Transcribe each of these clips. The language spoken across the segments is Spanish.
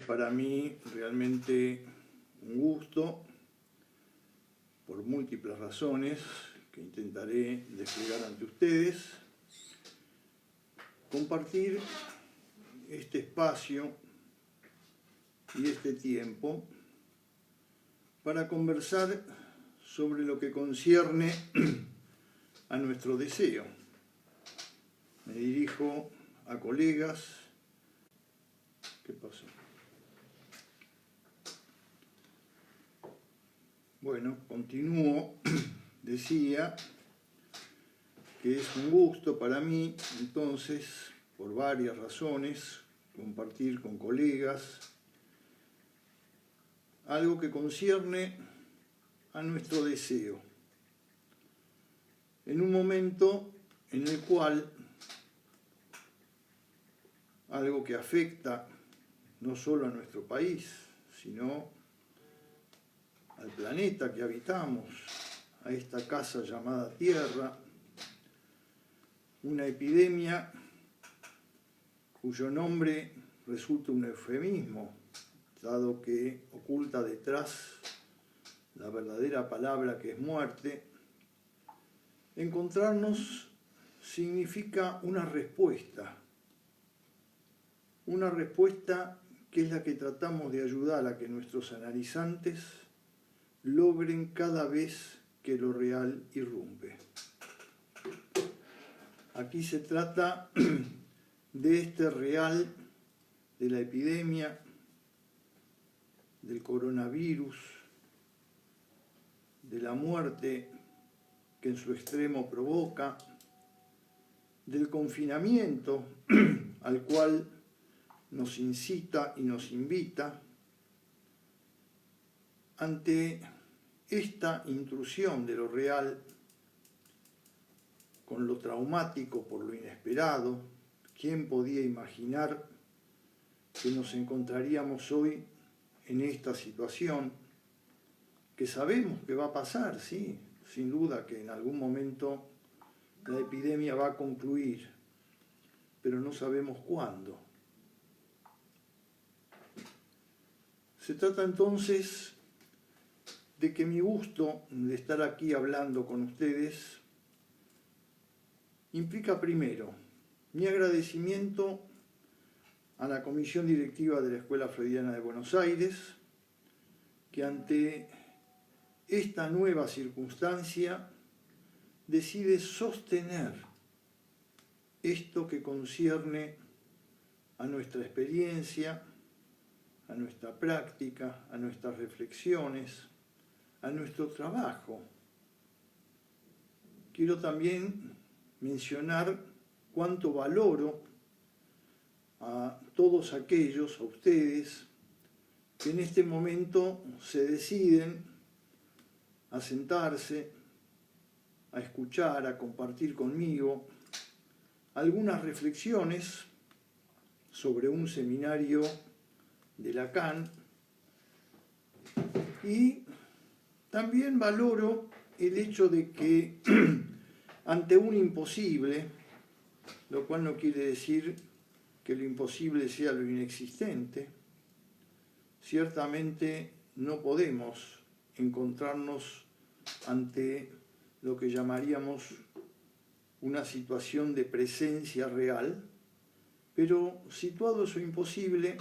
para mí realmente un gusto, por múltiples razones que intentaré desplegar ante ustedes, compartir este espacio y este tiempo para conversar sobre lo que concierne a nuestro deseo. Me dirijo a colegas. ¿Qué pasó? Bueno, continúo. Decía que es un gusto para mí, entonces, por varias razones, compartir con colegas algo que concierne a nuestro deseo, en un momento en el cual algo que afecta no solo a nuestro país, sino al planeta que habitamos, a esta casa llamada Tierra, una epidemia cuyo nombre resulta un eufemismo, dado que oculta detrás la verdadera palabra que es muerte. Encontrarnos significa una respuesta que es la que tratamos de ayudar a que nuestros analizantes logren cada vez que lo real irrumpe. Aquí se trata de este real, de la epidemia, del coronavirus, de la muerte que en su extremo provoca, del confinamiento al cual nos incita y nos invita. Ante esta intrusión de lo real, con lo traumático por lo inesperado, ¿quién podía imaginar que nos encontraríamos hoy en esta situación? Que sabemos que va a pasar, sí, sin duda que en algún momento la epidemia va a concluir, pero no sabemos cuándo. Se trata entonces de que mi gusto de estar aquí hablando con ustedes implica primero mi agradecimiento a la Comisión Directiva de la Escuela Freudiana de Buenos Aires, que ante esta nueva circunstancia decide sostener esto que concierne a nuestra experiencia, a nuestra práctica, a nuestras reflexiones, a nuestro trabajo. Quiero también mencionar cuánto valoro a todos aquellos, a ustedes, que en este momento se deciden a sentarse, a escuchar, a compartir conmigo algunas reflexiones sobre un seminario de Lacan, y también valoro el hecho de que ante un imposible, lo cual no quiere decir que lo imposible sea lo inexistente, ciertamente no podemos encontrarnos ante lo que llamaríamos una situación de presencia real, pero situado eso imposible,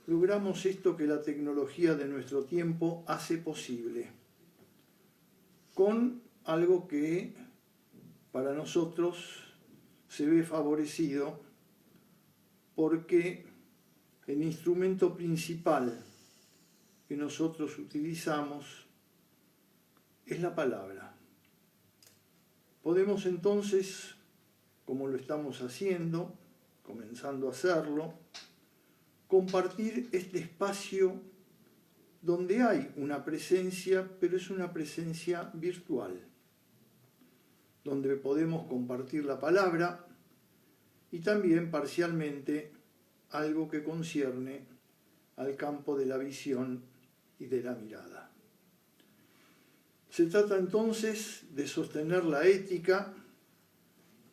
logramos esto que la tecnología de nuestro tiempo hace posible, con algo que para nosotros se ve favorecido porque el instrumento principal que nosotros utilizamos es la palabra. Podemos entonces, como lo estamos haciendo, comenzando a hacerlo, compartir este espacio donde hay una presencia, pero es una presencia virtual, donde podemos compartir la palabra y también parcialmente algo que concierne al campo de la visión y de la mirada. Se trata entonces de sostener la ética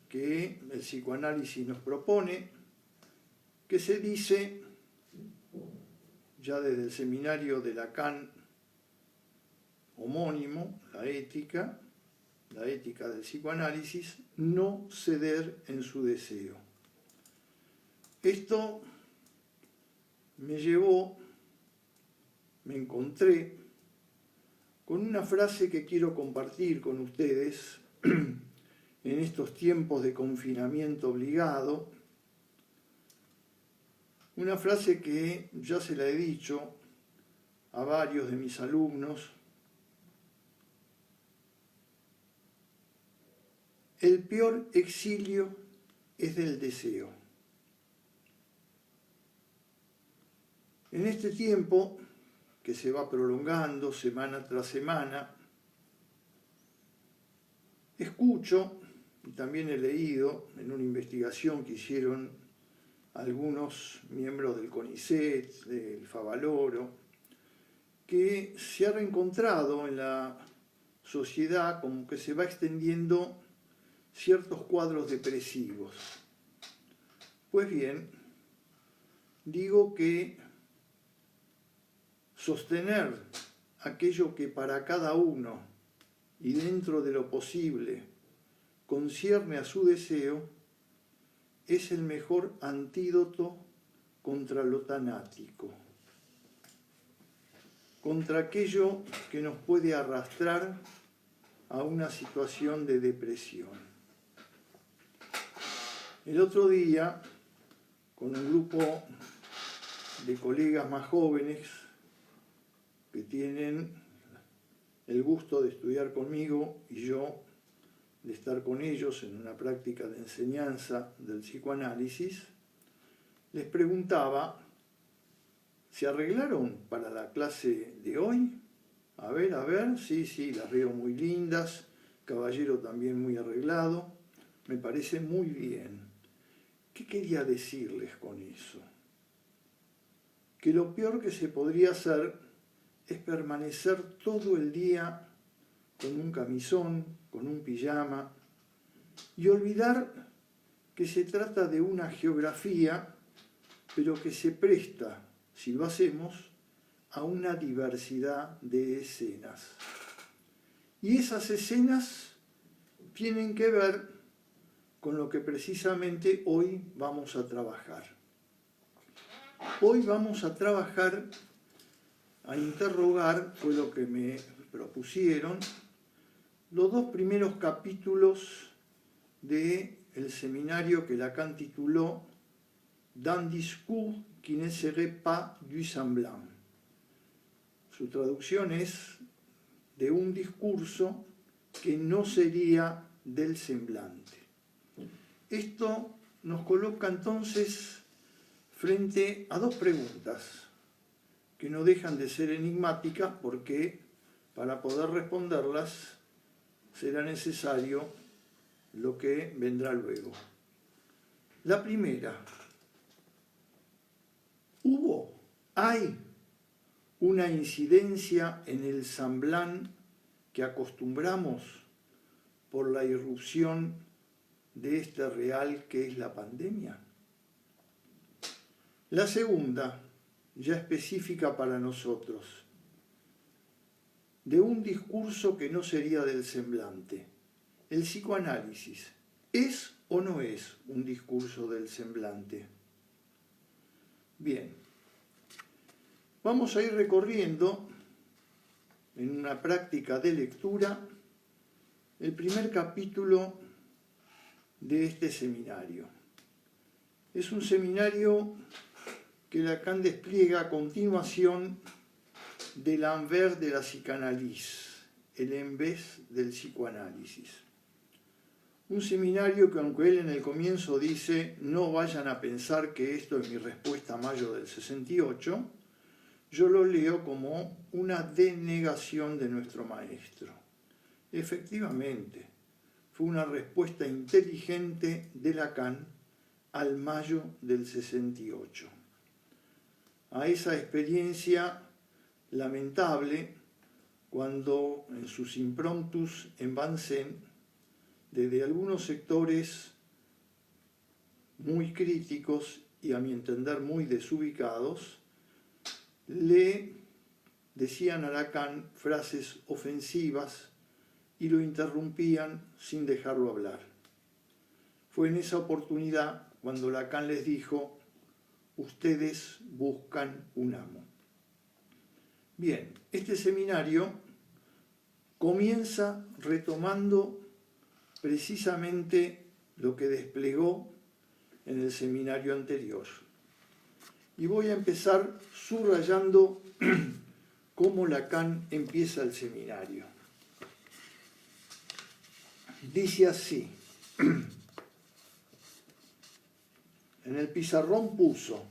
que el psicoanálisis nos propone, que se dice ya desde el seminario de Lacan homónimo, la ética del psicoanálisis, no ceder en su deseo. Esto me encontré con una frase que quiero compartir con ustedes en estos tiempos de confinamiento obligado, una frase que ya se la he dicho a varios de mis alumnos. El peor exilio es del deseo. En este tiempo, que se va prolongando semana tras semana, escucho, y también he leído en una investigación que hicieron algunos miembros del CONICET, del Favaloro, que se ha reencontrado en la sociedad como que se va extendiendo ciertos cuadros depresivos. Pues bien, digo que sostener aquello que para cada uno y dentro de lo posible concierne a su deseo es el mejor antídoto contra lo tanático, contra aquello que nos puede arrastrar a una situación de depresión. El otro día, con un grupo de colegas más jóvenes que tienen el gusto de estudiar conmigo y yo de estar con ellos en una práctica de enseñanza del psicoanálisis, les preguntaba, ¿se arreglaron para la clase de hoy? A ver, sí, las veo muy lindas, caballero también muy arreglado, me parece muy bien. ¿Qué quería decirles con eso? Que lo peor que se podría hacer es permanecer todo el día con un camisón, con un pijama, y olvidar que se trata de una geografía, pero que se presta, si lo hacemos, a una diversidad de escenas. Y esas escenas tienen que ver con lo que precisamente hoy vamos a trabajar. Hoy vamos a trabajar, a interrogar, fue lo que me propusieron, los dos primeros capítulos del seminario que Lacan tituló D'un discours qui ne serait pas du semblant. Su traducción es de un discurso que no sería del semblante. Esto nos coloca entonces frente a dos preguntas que no dejan de ser enigmáticas porque para poder responderlas será necesario lo que vendrá luego. La primera, ¿hay una incidencia en el semblant que acostumbramos por la irrupción de este real que es la pandemia? La segunda, ya específica para nosotros, de un discurso que no sería del semblante. ¿El psicoanálisis es o no es un discurso del semblante? Bien, vamos a ir recorriendo en una práctica de lectura el primer capítulo de este seminario. Es un seminario que Lacan despliega a continuación de l'envers de la psychanalyse, el envés del psicoanálisis. Un seminario que, aunque él en el comienzo dice no vayan a pensar que esto es mi respuesta a mayo del 68, yo lo leo como una denegación de nuestro maestro. Efectivamente, fue una respuesta inteligente de Lacan al mayo del 68. A esa experiencia lamentable cuando en sus impromptus en Vincennes, desde algunos sectores muy críticos y a mi entender muy desubicados, le decían a Lacan frases ofensivas y lo interrumpían sin dejarlo hablar. Fue en esa oportunidad cuando Lacan les dijo: ustedes buscan un amo. Bien, este seminario comienza retomando precisamente lo que desplegó en el seminario anterior. Y voy a empezar subrayando cómo Lacan empieza el seminario. Dice así: en el pizarrón puso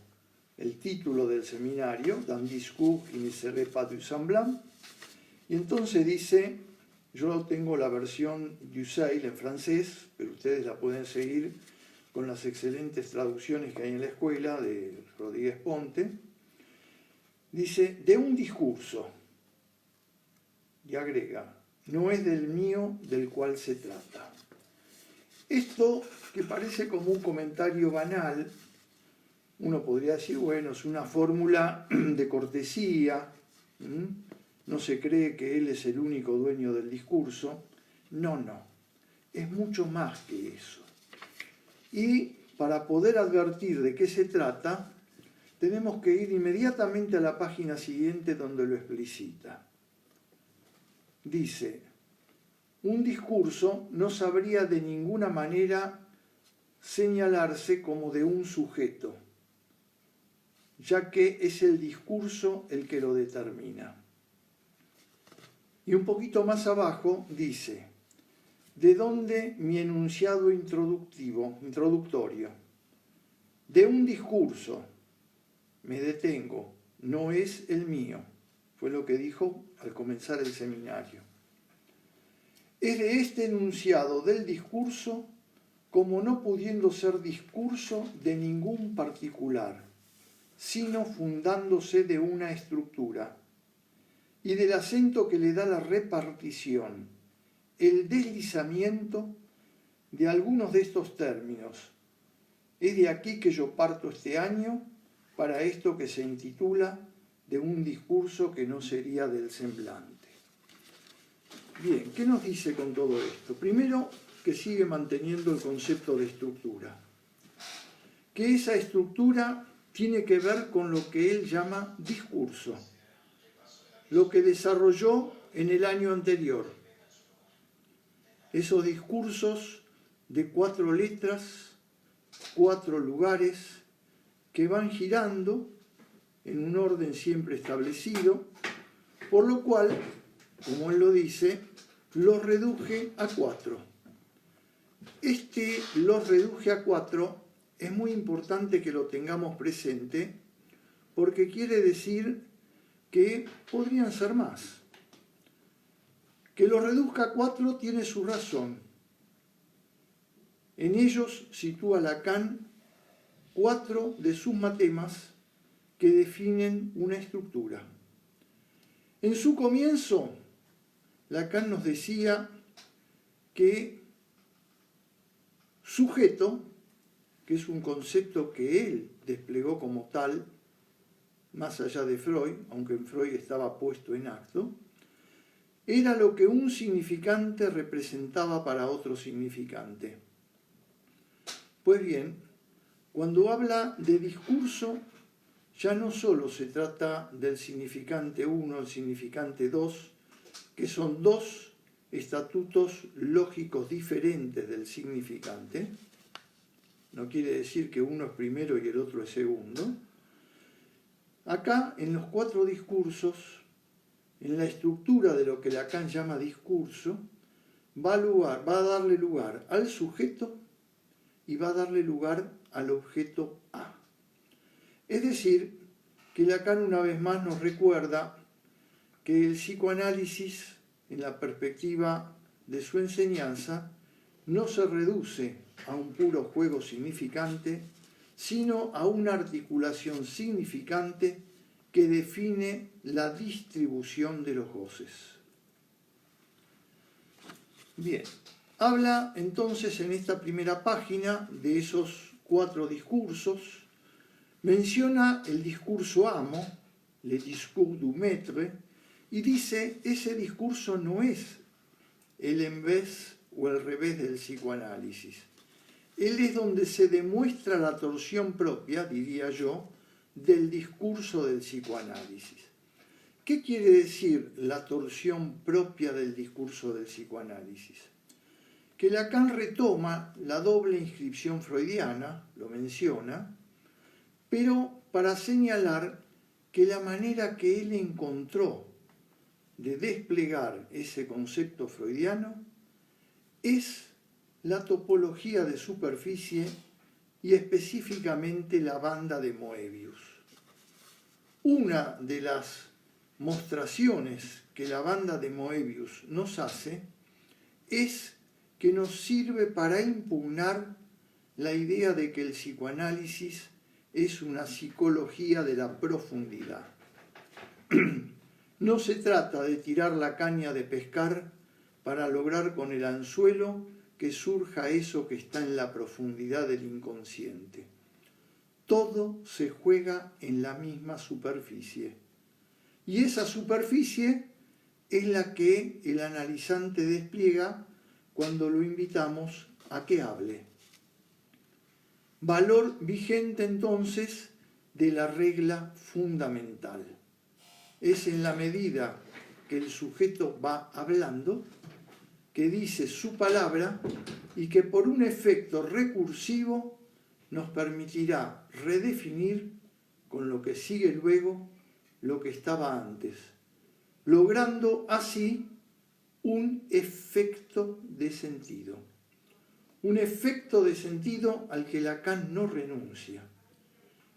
el título del seminario, D'un discours qui ne serait pas du semblant, y entonces dice, yo tengo la versión d'Ussel en francés, pero ustedes la pueden seguir con las excelentes traducciones que hay en la escuela de Rodríguez Ponte. Dice, de un discurso, y agrega, no es del mío del cual se trata. Esto, que parece como un comentario banal, uno podría decir, bueno, es una fórmula de cortesía, no se cree que él es el único dueño del discurso. No, es mucho más que eso. Y para poder advertir de qué se trata, tenemos que ir inmediatamente a la página siguiente donde lo explicita. Dice, un discurso no sabría de ninguna manera señalarse como de un sujeto, ya que es el discurso el que lo determina. Y un poquito más abajo dice, ¿de dónde mi enunciado introductorio? De un discurso, me detengo, no es el mío, fue lo que dijo al comenzar el seminario. Es de este enunciado del discurso como no pudiendo ser discurso de ningún particular, sino fundándose de una estructura, y del acento que le da la repartición, el deslizamiento de algunos de estos términos. Es de aquí que yo parto este año para esto que se intitula de un discurso que no sería del semblante. Bien, ¿qué nos dice con todo esto? Primero, que sigue manteniendo el concepto de estructura, que esa estructura tiene que ver con lo que él llama discurso, lo que desarrolló en el año anterior. Esos discursos de 4 letras, 4 lugares, que van girando en un orden siempre establecido, por lo cual, como él lo dice, los reduje a 4. Los reduje a 4 es muy importante que lo tengamos presente porque quiere decir que podrían ser más. Que los reduzca a 4 tiene su razón. En ellos sitúa Lacan 4 de sus matemas que definen una estructura. En su comienzo, Lacan nos decía que sujeto, que es un concepto que él desplegó como tal, más allá de Freud, aunque en Freud estaba puesto en acto, era lo que un significante representaba para otro significante. Pues bien, cuando habla de discurso, ya no solo se trata del significante 1, el significante 2, que son 2 estatutos lógicos diferentes del significante. No quiere decir que uno es primero y el otro es segundo. Acá, en los 4 discursos, en la estructura de lo que Lacan llama discurso, va a darle lugar al sujeto y va a darle lugar al objeto A. Es decir, que Lacan una vez más nos recuerda que el psicoanálisis, en la perspectiva de su enseñanza, no se reduce a un puro juego significante, sino a una articulación significante que define la distribución de los goces. Bien, habla entonces en esta primera página de esos 4 discursos, menciona el discurso amo, Le Discours du Maître, y dice, ese discurso no es el en vez o el revés del psicoanálisis. Él es donde se demuestra la torsión propia, diría yo, del discurso del psicoanálisis. ¿Qué quiere decir la torsión propia del discurso del psicoanálisis? Que Lacan retoma la doble inscripción freudiana, lo menciona, pero para señalar que la manera que él encontró de desplegar ese concepto freudiano es la topología de superficie y específicamente la banda de Moebius. Una de las mostraciones que la banda de Moebius nos hace es que nos sirve para impugnar la idea de que el psicoanálisis es una psicología de la profundidad. No se trata de tirar la caña de pescar para lograr con el anzuelo que surja eso que está en la profundidad del inconsciente. Todo se juega en la misma superficie. Y esa superficie es la que el analizante despliega cuando lo invitamos a que hable. Valor vigente entonces de la regla fundamental. Es en la medida que el sujeto va hablando, que dice su palabra y que por un efecto recursivo nos permitirá redefinir con lo que sigue luego lo que estaba antes, logrando así un efecto de sentido. Un efecto de sentido al que Lacan no renuncia.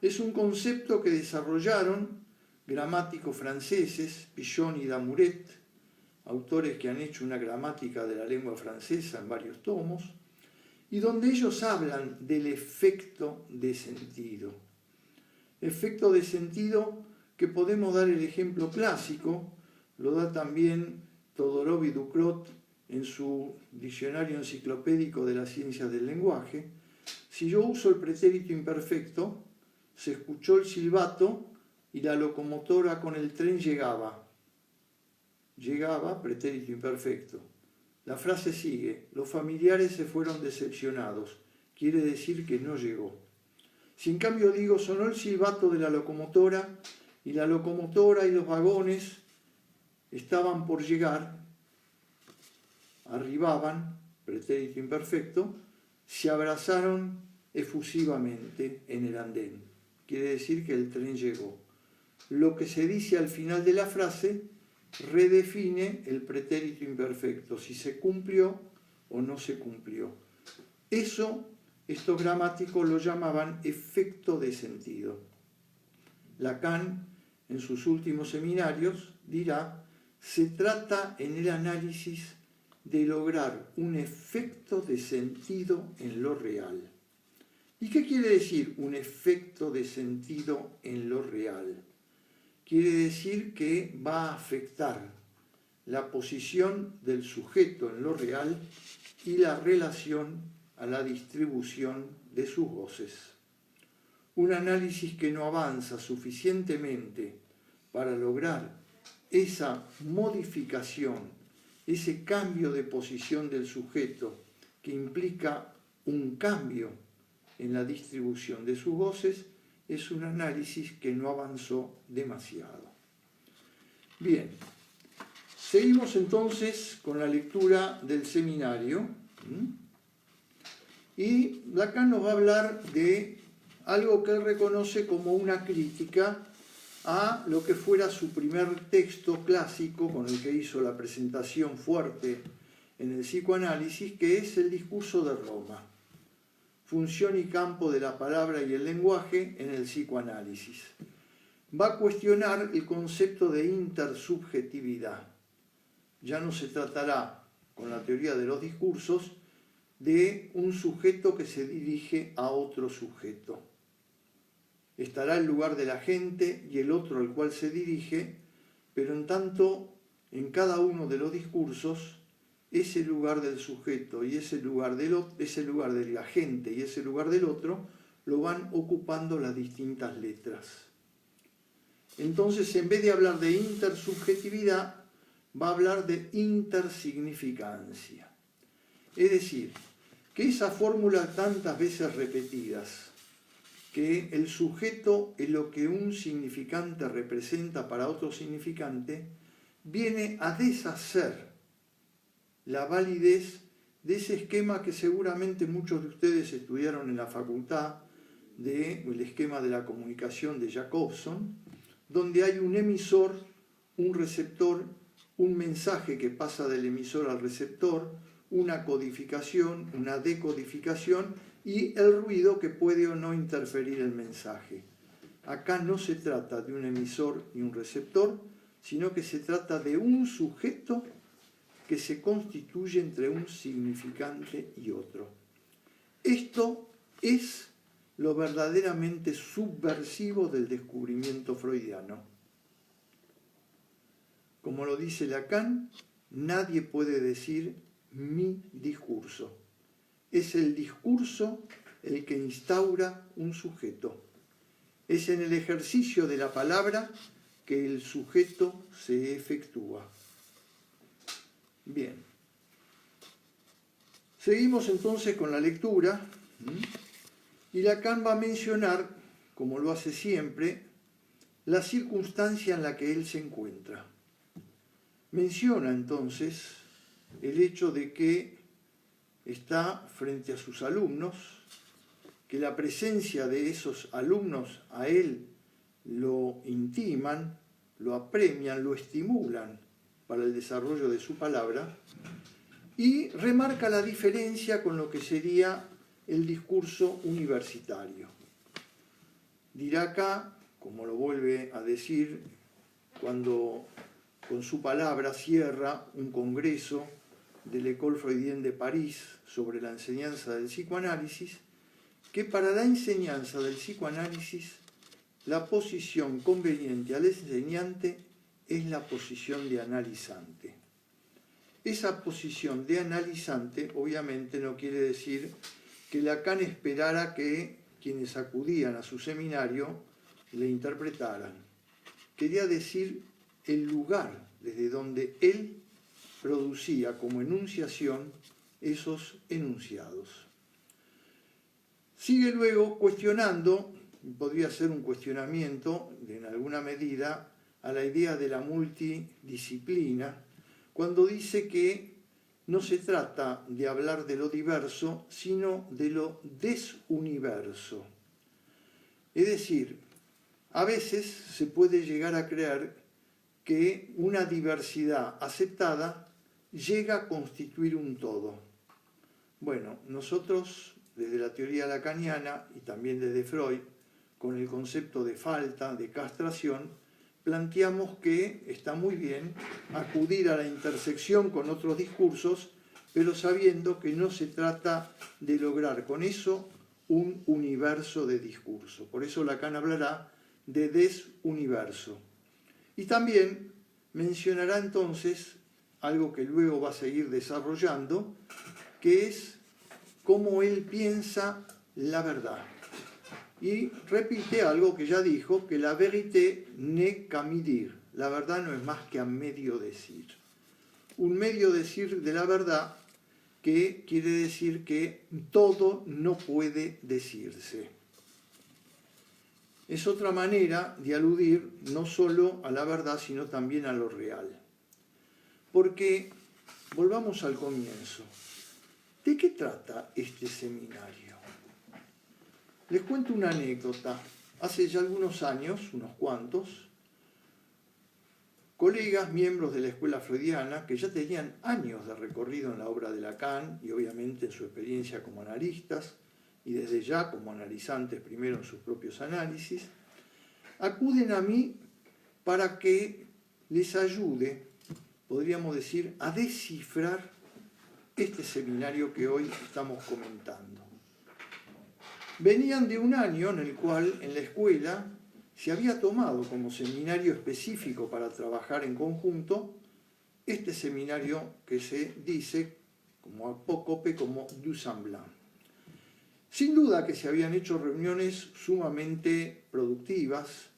Es un concepto que desarrollaron gramáticos franceses, Pichon y Damouret, autores que han hecho una gramática de la lengua francesa en varios tomos, y donde ellos hablan del efecto de sentido. Efecto de sentido que podemos dar el ejemplo clásico, lo da también Todorov y Ducrot en su diccionario enciclopédico de las ciencias del lenguaje. Si yo uso el pretérito imperfecto, se escuchó el silbato y la locomotora con el tren llegaba. Llegaba, pretérito imperfecto. La frase sigue, los familiares se fueron decepcionados, quiere decir que no llegó. Si en cambio digo, sonó el silbato de la locomotora y los vagones estaban por llegar, arribaban, pretérito imperfecto, se abrazaron efusivamente en el andén. Quiere decir que el tren llegó. Lo que se dice al final de la frase redefine el pretérito imperfecto, si se cumplió o no se cumplió. Eso, estos gramáticos lo llamaban efecto de sentido. Lacan, en sus últimos seminarios, dirá, se trata en el análisis de lograr un efecto de sentido en lo real. ¿Y qué quiere decir un efecto de sentido en lo real? Quiere decir que va a afectar la posición del sujeto en lo real y la relación a la distribución de sus voces. Un análisis que no avanza suficientemente para lograr esa modificación, ese cambio de posición del sujeto que implica un cambio en la distribución de sus voces, es un análisis que no avanzó demasiado. Bien, seguimos entonces con la lectura del seminario. Y Lacan nos va a hablar de algo que él reconoce como una crítica a lo que fuera su primer texto clásico con el que hizo la presentación fuerte en el psicoanálisis, que es el discurso de Roma. Función y campo de la palabra y el lenguaje en el psicoanálisis. Va a cuestionar el concepto de intersubjetividad. Ya no se tratará, con la teoría de los discursos, de un sujeto que se dirige a otro sujeto. Estará el lugar de la gente y el otro al cual se dirige, pero en tanto, en cada uno de los discursos, ese lugar del sujeto y ese lugar de la gente y ese lugar del otro lo van ocupando las distintas letras. entonces en vez de hablar de intersubjetividad, va a hablar de intersignificancia. Es decir, que esa fórmula tantas veces repetidas, que el sujeto es lo que un significante representa para otro significante, viene a deshacer la validez de ese esquema que seguramente muchos de ustedes estudiaron en la facultad, del esquema de la comunicación de Jacobson, donde hay un emisor, un receptor, un mensaje que pasa del emisor al receptor, una codificación, una decodificación y el ruido que puede o no interferir el mensaje. Acá no se trata de un emisor y un receptor, sino que se trata de un sujeto que se constituye entre un significante y otro. Esto es lo verdaderamente subversivo del descubrimiento freudiano. Como lo dice Lacan, nadie puede decir mi discurso. Es el discurso el que instaura un sujeto. Es en el ejercicio de la palabra que el sujeto se efectúa. Bien. Seguimos entonces con la lectura. Y Lacan va a mencionar, como lo hace siempre, la circunstancia en la que él se encuentra. Menciona entonces el hecho de que está frente a sus alumnos, que la presencia de esos alumnos a él lo intiman, lo apremian, lo estimulan para el desarrollo de su palabra, y remarca la diferencia con lo que sería el discurso universitario. Dirá acá, como lo vuelve a decir cuando con su palabra cierra un congreso de l'École Freudienne de París sobre la enseñanza del psicoanálisis, que para la enseñanza del psicoanálisis la posición conveniente al enseñante es la posición de analizante. Esa posición de analizante obviamente no quiere decir que Lacan esperara que quienes acudían a su seminario le interpretaran. Quería decir el lugar desde donde él producía como enunciación esos enunciados. Sigue luego cuestionando, podría ser un cuestionamiento en alguna medida, a la idea de la multidisciplina, cuando dice que no se trata de hablar de lo diverso, sino de lo desuniverso. Es decir, a veces se puede llegar a creer que una diversidad aceptada llega a constituir un todo. Bueno, nosotros desde la teoría lacaniana y también desde Freud, con el concepto de falta, de castración, planteamos que está muy bien acudir a la intersección con otros discursos, pero sabiendo que no se trata de lograr con eso un universo de discurso. Por eso Lacan hablará de desuniverso. Y también mencionará entonces algo que luego va a seguir desarrollando, que es cómo él piensa la verdad. Y repite algo que ya dijo, que la vérité n'est qu'à mi-dire. La verdad no es más que a medio decir. Un medio decir de la verdad que quiere decir que todo no puede decirse. Es otra manera de aludir no solo a la verdad, sino también a lo real. Porque, volvamos al comienzo, ¿de qué trata este seminario? Les cuento una anécdota. Hace ya algunos años, unos cuantos, colegas, miembros de la escuela freudiana, que ya tenían años de recorrido en la obra de Lacan y obviamente en su experiencia como analistas, y desde ya como analizantes primero en sus propios análisis, acuden a mí para que les ayude, podríamos decir, a descifrar este seminario que hoy estamos comentando. Venían de un año en el cual en la escuela se había tomado como seminario específico para trabajar en conjunto este seminario que se dice como apócope como du semblant. Sin duda que se habían hecho reuniones sumamente productivas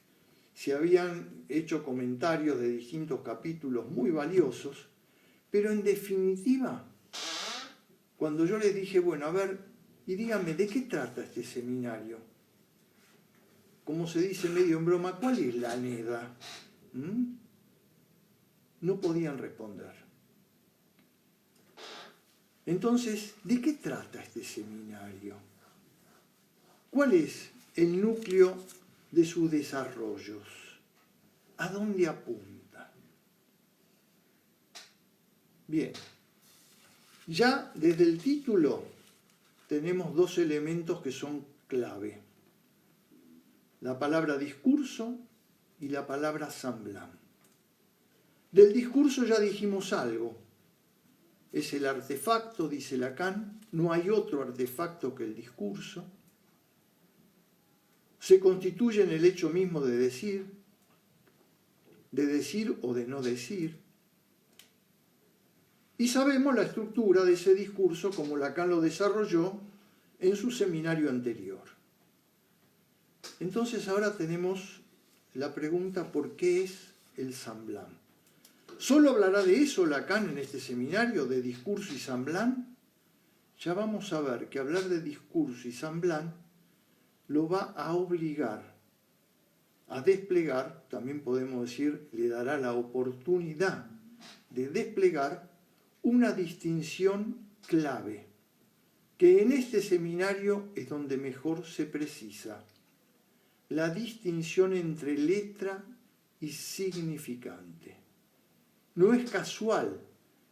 se habían hecho comentarios de distintos capítulos muy valiosos, pero en definitiva, cuando yo les dije, bueno, a ver, y díganme, ¿de qué trata este seminario? Como se dice medio en broma, ¿cuál es la neda? No podían responder. Entonces, ¿de qué trata este seminario? ¿Cuál es el núcleo de sus desarrollos? ¿A dónde apunta? Bien, ya desde el título tenemos dos elementos que son clave. La palabra discurso y la palabra semblant. Del discurso ya dijimos algo. Es el artefacto, dice Lacan, no hay otro artefacto que el discurso. Se constituye en el hecho mismo de decir o de no decir. Y sabemos la estructura de ese discurso como Lacan lo desarrolló en su seminario anterior. Entonces ahora tenemos la pregunta ¿por qué es el semblant? ¿Solo hablará de eso Lacan en este seminario, de discurso y semblant? Ya vamos a ver que hablar de discurso y semblant lo va a obligar a desplegar, también podemos decir, le dará la oportunidad de desplegar una distinción clave, que en este seminario es donde mejor se precisa, la distinción entre letra y significante. No es casual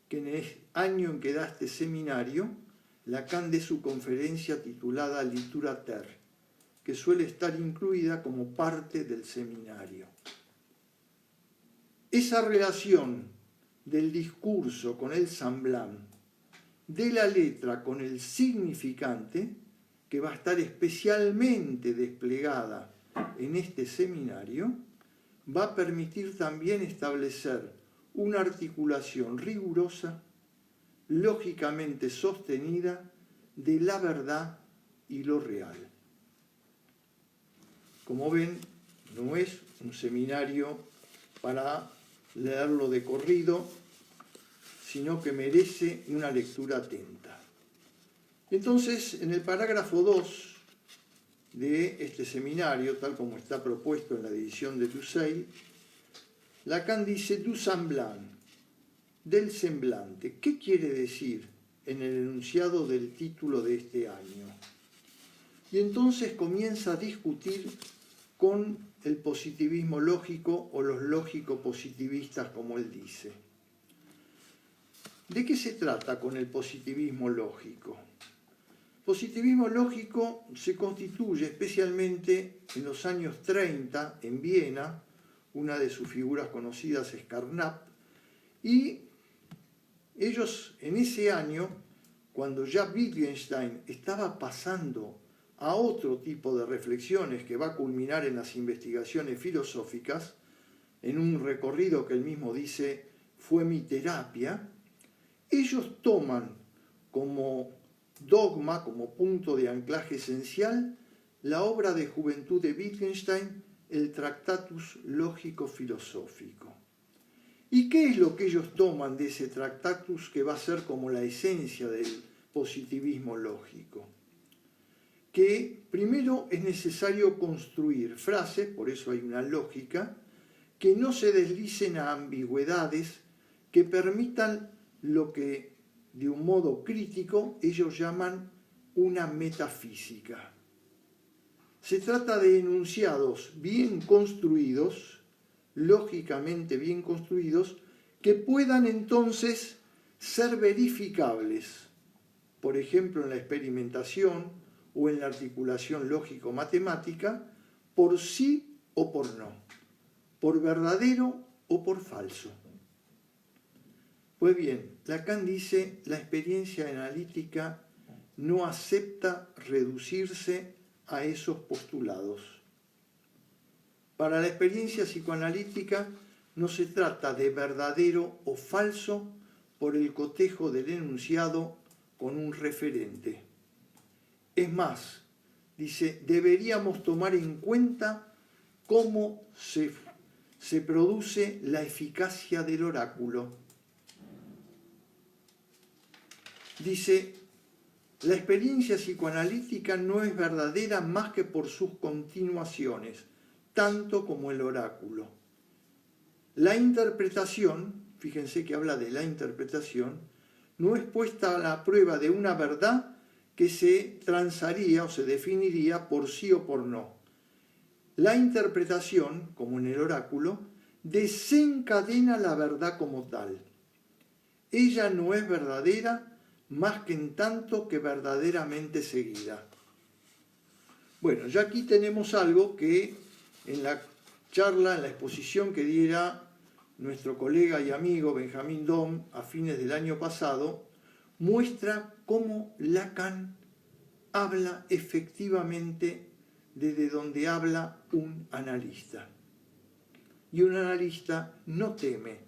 que en el año en que da este seminario, Lacan dé su conferencia titulada Literatur, que suele estar incluida como parte del seminario. Esa relación del discurso con el semblant, de la letra con el significante, que va a estar especialmente desplegada en este seminario, va a permitir también establecer una articulación rigurosa, lógicamente sostenida, de la verdad y lo real. Como ven, no es un seminario para leerlo de corrido, sino que merece una lectura atenta. Entonces, en el parágrafo 2 de este seminario, tal como está propuesto en la edición de Tussail, Lacan dice du semblant, del semblante. ¿Qué quiere decir en el enunciado del título de este año? Y entonces comienza a discutir con el positivismo lógico o los lógico-positivistas, como él dice. ¿De qué se trata con el positivismo lógico? Positivismo lógico se constituye especialmente en los años 30 en Viena, una de sus figuras conocidas es Carnap, y ellos en ese año, cuando ya Wittgenstein estaba pasando a otro tipo de reflexiones que va a culminar en las investigaciones filosóficas, en un recorrido que él mismo dice fue mi terapia, ellos toman como dogma, como punto de anclaje esencial, la obra de juventud de Wittgenstein, el Tractatus Lógico-Filosófico. ¿Y qué es lo que ellos toman de ese Tractatus que va a ser como la esencia del positivismo lógico? Que primero es necesario construir frases, por eso hay una lógica, que no se deslicen a ambigüedades, que permitan lo que de un modo crítico ellos llaman una metafísica. Se trata de enunciados bien construidos, lógicamente bien construidos, que puedan entonces ser verificables, por ejemplo en la experimentación o en la articulación lógico-matemática, por sí o por no, por verdadero o por falso. Pues bien, Lacan dice, la experiencia analítica no acepta reducirse a esos postulados. Para la experiencia psicoanalítica no se trata de verdadero o falso por el cotejo del enunciado con un referente. Es más, dice, deberíamos tomar en cuenta cómo se produce la eficacia del oráculo. Dice, la experiencia psicoanalítica no es verdadera más que por sus continuaciones, tanto como el oráculo. La interpretación, fíjense que habla de la interpretación, no es puesta a la prueba de una verdad que se transaría o se definiría por sí o por no. La interpretación, como en el oráculo, desencadena la verdad como tal. Ella no es verdadera más que en tanto que verdaderamente seguida. Bueno, ya aquí tenemos algo que en la charla, en la exposición que diera nuestro colega y amigo Benjamín Dom a fines del año pasado, muestra cómo Lacan habla efectivamente desde donde habla un analista. Y un analista no teme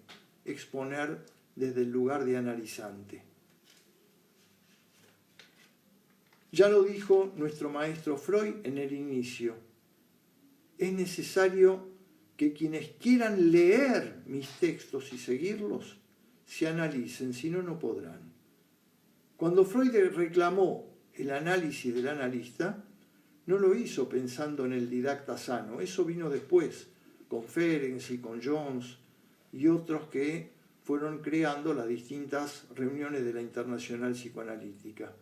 exponer desde el lugar de analizante. Ya lo dijo nuestro maestro Freud en el inicio. Es necesario que quienes quieran leer mis textos y seguirlos, se analicen, si no, no podrán. Cuando Freud reclamó el análisis del analista, no lo hizo pensando en el didacta sano, eso vino después, con Ferenczi, con Jones y otros que fueron creando las distintas reuniones de la Internacional Psicoanalítica.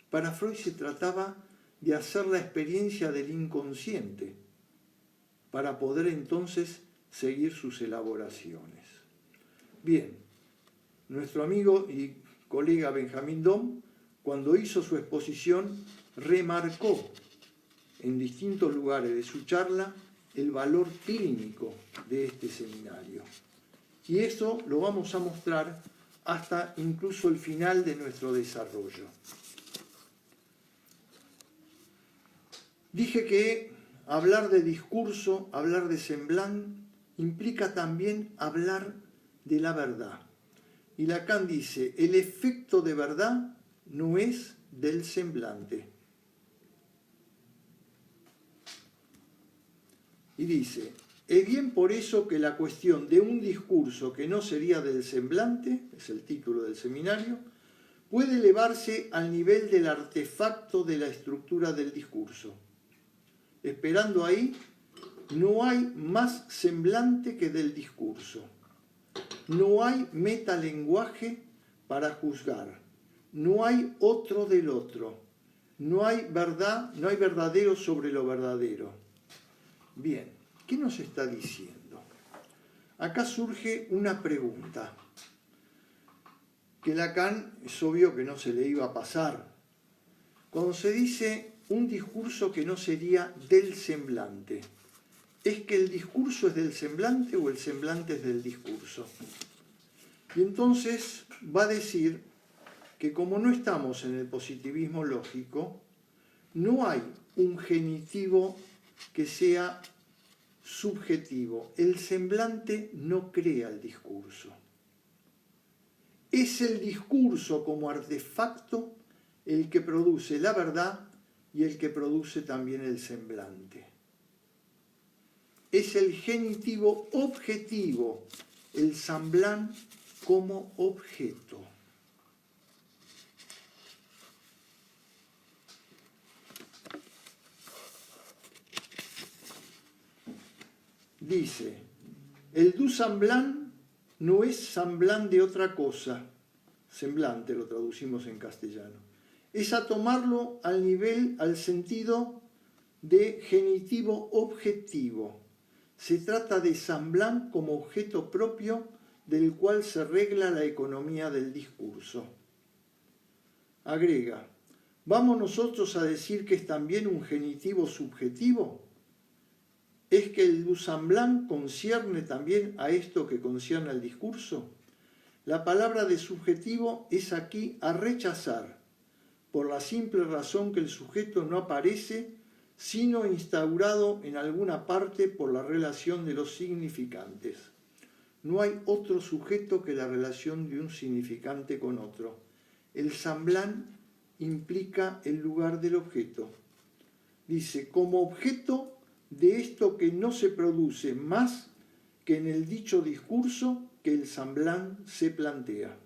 Para Freud se trataba de hacer la experiencia del inconsciente para poder entonces seguir sus elaboraciones. Bien, nuestro amigo y colega Benjamín Dom, cuando hizo su exposición, remarcó en distintos lugares de su charla el valor clínico de este seminario. Y eso lo vamos a mostrar hasta incluso el final de nuestro desarrollo. Dije que hablar de discurso, hablar de semblante, implica también hablar de la verdad. Y Lacan dice, el efecto de verdad no es del semblante. Y dice, es bien por eso que la cuestión de un discurso que no sería del semblante, es el título del seminario, puede elevarse al nivel del artefacto de la estructura del discurso. Esperando ahí, no hay más semblante que del discurso. No hay metalenguaje para juzgar. No hay otro del otro. No hay verdad, no hay verdadero sobre lo verdadero. Bien, ¿qué nos está diciendo? Acá surge una pregunta que Lacan es obvio que no se le iba a pasar. Cuando se dice un discurso que no sería del semblante, ¿es que el discurso es del semblante o el semblante es del discurso? Y entonces va a decir que como no estamos en el positivismo lógico, no hay un genitivo que sea subjetivo. El semblante no crea el discurso. Es el discurso como artefacto el que produce la verdad y el que produce también el semblante. Es el genitivo objetivo, el semblant como objeto. Dice, el du semblant no es semblant de otra cosa, semblante lo traducimos en castellano, es a tomarlo al nivel, al sentido de genitivo objetivo. Se trata de semblant como objeto propio del cual se regla la economía del discurso. Agrega, ¿vamos nosotros a decir que es también un genitivo subjetivo? ¿Es que el du semblant concierne también a esto que concierne al discurso? La palabra de subjetivo es aquí a rechazar, por la simple razón que el sujeto no aparece, sino instaurado en alguna parte por la relación de los significantes. No hay otro sujeto que la relación de un significante con otro. El semblant implica el lugar del objeto. Dice, como objeto de esto que no se produce más que en el dicho discurso que el Samblán se plantea.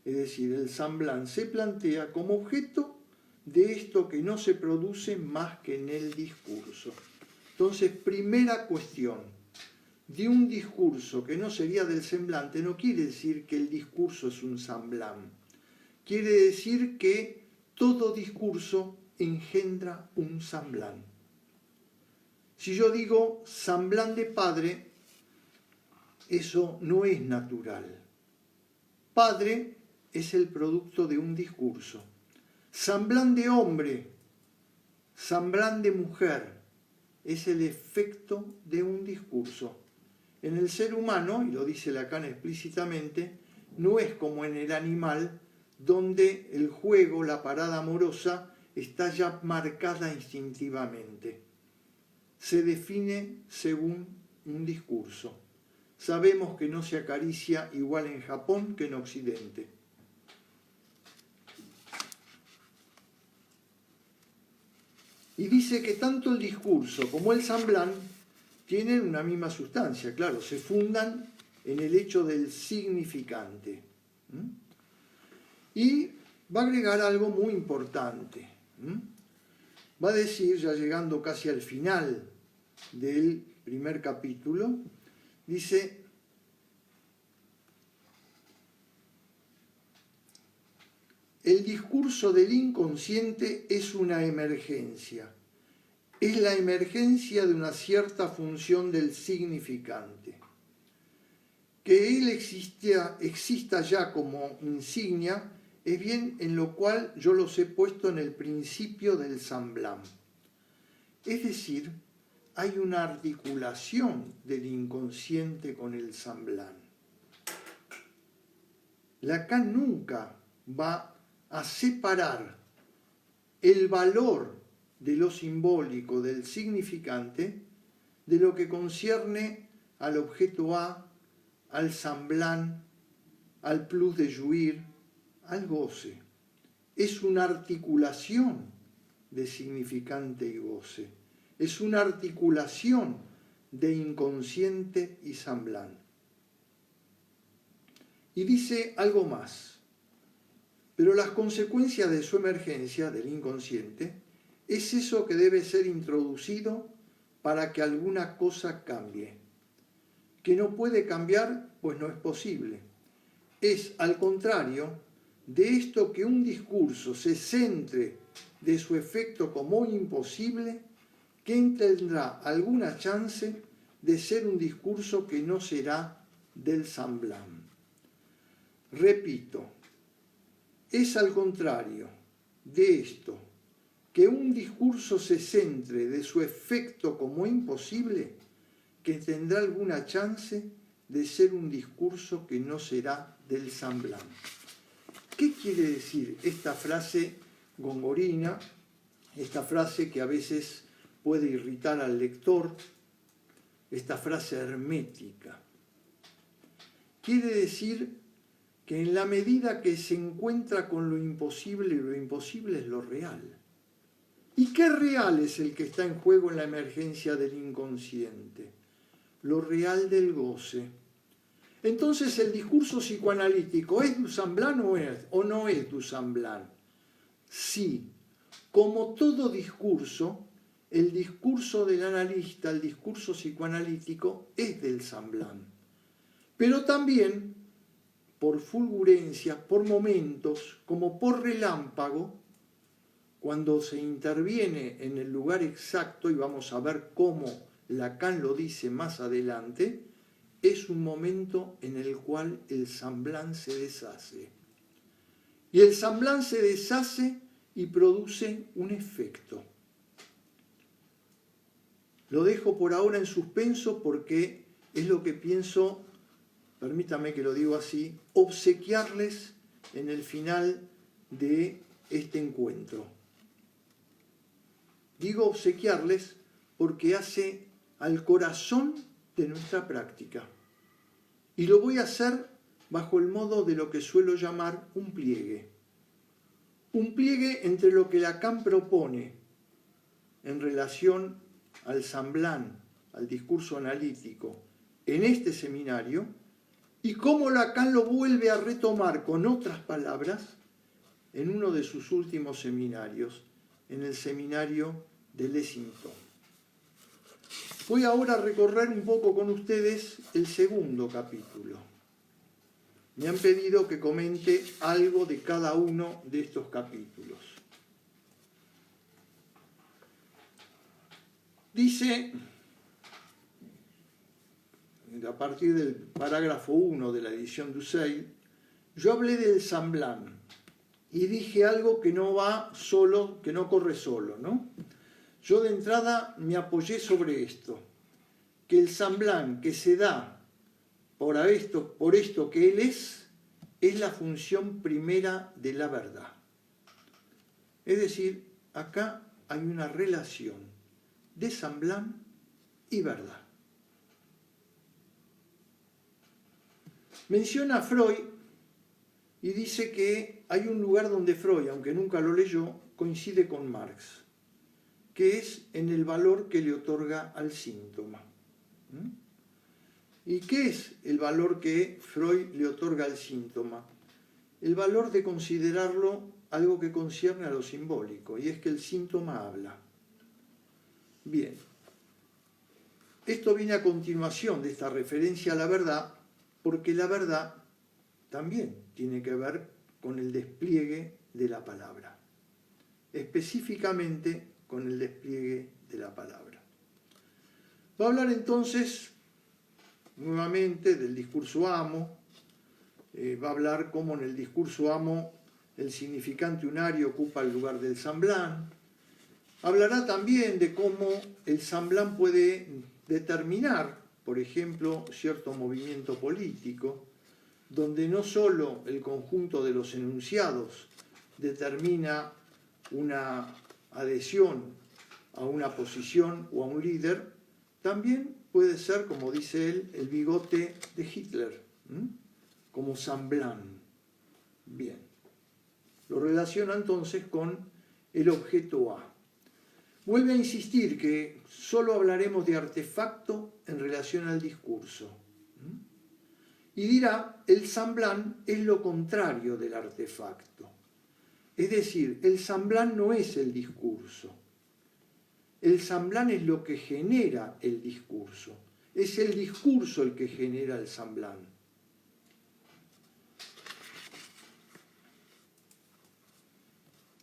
Es decir, el Samblán se plantea como objeto de esto que no se produce más que en el discurso. Entonces, primera cuestión, de un discurso que no sería del semblante no quiere decir que el discurso es un Samblán. Quiere decir que todo discurso engendra un Samblán. Si yo digo Samblán de padre, eso no es natural. Padre es el producto de un discurso. Samblán de hombre, Samblán de mujer, es el efecto de un discurso. En el ser humano, y lo dice Lacan explícitamente, no es como en el animal, donde el juego, la parada amorosa, está ya marcada instintivamente. Se define según un discurso. Sabemos que no se acaricia igual en Japón que en Occidente. Y dice que tanto el discurso como el Samblán tienen una misma sustancia, claro, se fundan en el hecho del significante. Y va a agregar algo muy importante. Va a decir, ya llegando casi al final del primer capítulo, dice: el discurso del inconsciente es una emergencia. Es la emergencia de una cierta función del significante. Que él exista ya como insignia es bien en lo cual yo los he puesto en el principio del Samblán. Es decir, hay una articulación del inconsciente con el Samblán. Lacan nunca va a separar el valor de lo simbólico, del significante, de lo que concierne al objeto A, al Samblán, al plus de jouir, al goce. Es una articulación de significante y goce. Es una articulación de inconsciente y Samblán. Y dice algo más. Pero las consecuencias de su emergencia, del inconsciente, es eso que debe ser introducido para que alguna cosa cambie. Que no puede cambiar, pues no es posible. Es, al contrario, de esto que un discurso se centre de su efecto como imposible, que tendrá alguna chance de ser un discurso que no será del Samblán. Repito, es al contrario de esto, que un discurso se centre de su efecto como imposible, que tendrá alguna chance de ser un discurso que no será del Samblán. ¿Qué quiere decir esta frase gongorina, esta frase que a veces puede irritar al lector, esta frase hermética? Quiere decir que en la medida que se encuentra con lo imposible es lo real. ¿Y qué real es el que está en juego en la emergencia del inconsciente? Lo real del goce. Entonces, ¿el discurso psicoanalítico es du Samblán o no es du Samblán? Sí, como todo discurso, el discurso del analista, el discurso psicoanalítico, es del Samblán. Pero también, por fulgurencia, por momentos, como por relámpago, cuando se interviene en el lugar exacto, y vamos a ver cómo Lacan lo dice más adelante, es un momento en el cual el Samblán se deshace. Y el Samblán se deshace y produce un efecto. Lo dejo por ahora en suspenso porque es lo que pienso, permítame que lo digo así, obsequiarles en el final de este encuentro. Digo obsequiarles porque hace al corazón de nuestra práctica. Y lo voy a hacer bajo el modo de lo que suelo llamar un pliegue. Un pliegue entre lo que Lacan propone en relación al Samblán, al discurso analítico, en este seminario, y cómo Lacan lo vuelve a retomar con otras palabras en uno de sus últimos seminarios, en el seminario de Lexington. Voy ahora a recorrer un poco con ustedes el segundo capítulo. Me han pedido que comente algo de cada uno de estos capítulos. Dice, a partir del parágrafo 1 de la edición Dussel, yo hablé del Samblán y dije algo que no va solo, que no corre solo, ¿no? Yo de entrada me apoyé sobre esto, que el Samblán que se da por esto que él es la función primera de la verdad. Es decir, acá hay una relación de Samblán y verdad. Menciona a Freud y dice que hay un lugar donde Freud, aunque nunca lo leyó, coincide con Marx, que es en el valor que le otorga al síntoma. ¿Y qué es el valor que Freud le otorga al síntoma? El valor de considerarlo algo que concierne a lo simbólico, y es que el síntoma habla. Bien, esto viene a continuación de esta referencia a la verdad, porque la verdad también tiene que ver con el despliegue de la palabra, específicamente con el despliegue de la palabra. Va a hablar entonces nuevamente del discurso amo, va a hablar cómo en el discurso amo el significante unario ocupa el lugar del Samblán. Hablará también de cómo el Samblán puede determinar, por ejemplo, cierto movimiento político, donde no solo el conjunto de los enunciados determina una adhesión a una posición o a un líder, también puede ser, como dice él, el bigote de Hitler, como Samblán. Bien, lo relaciona entonces con el objeto A. Vuelve a insistir que solo hablaremos de artefacto en relación al discurso. Y dirá, el Samblán es lo contrario del artefacto. Es decir, el Samblán no es el discurso. El Samblán es lo que genera el discurso. Es el discurso el que genera el Samblán.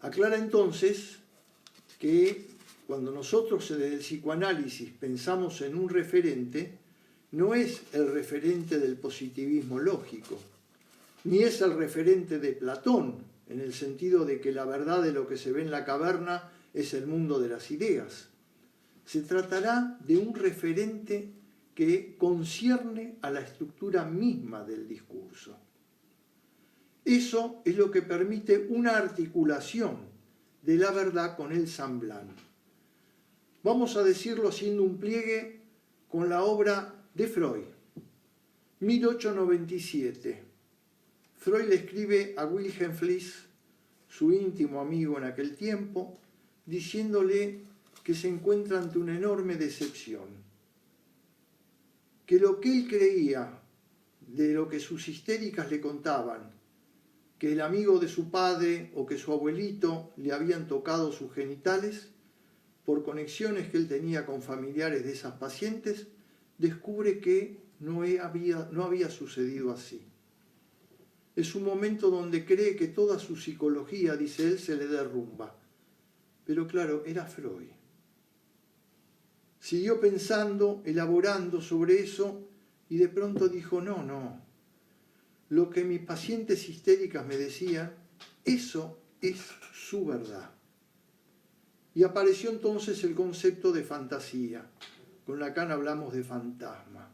Aclara entonces que cuando nosotros desde el psicoanálisis pensamos en un referente, no es el referente del positivismo lógico, ni es el referente de Platón, en el sentido de que la verdad de lo que se ve en la caverna es el mundo de las ideas. Se tratará de un referente que concierne a la estructura misma del discurso. Eso es lo que permite una articulación de la verdad con el Samblán. Vamos a decirlo haciendo un pliegue con la obra de Freud, 1897. Freud le escribe a Wilhelm Fliess, su íntimo amigo en aquel tiempo, diciéndole que se encuentra ante una enorme decepción, que lo que él creía de lo que sus histéricas le contaban, que el amigo de su padre o que su abuelito le habían tocado sus genitales, por conexiones que él tenía con familiares de esas pacientes, descubre que no había sucedido así. Es un momento donde cree que toda su psicología, dice él, se le derrumba. Pero claro, era Freud. Siguió pensando, elaborando sobre eso, y de pronto dijo, no, lo que mis pacientes histéricas me decían, eso es su verdad. Y apareció entonces el concepto de fantasía. Con Lacan hablamos de fantasma.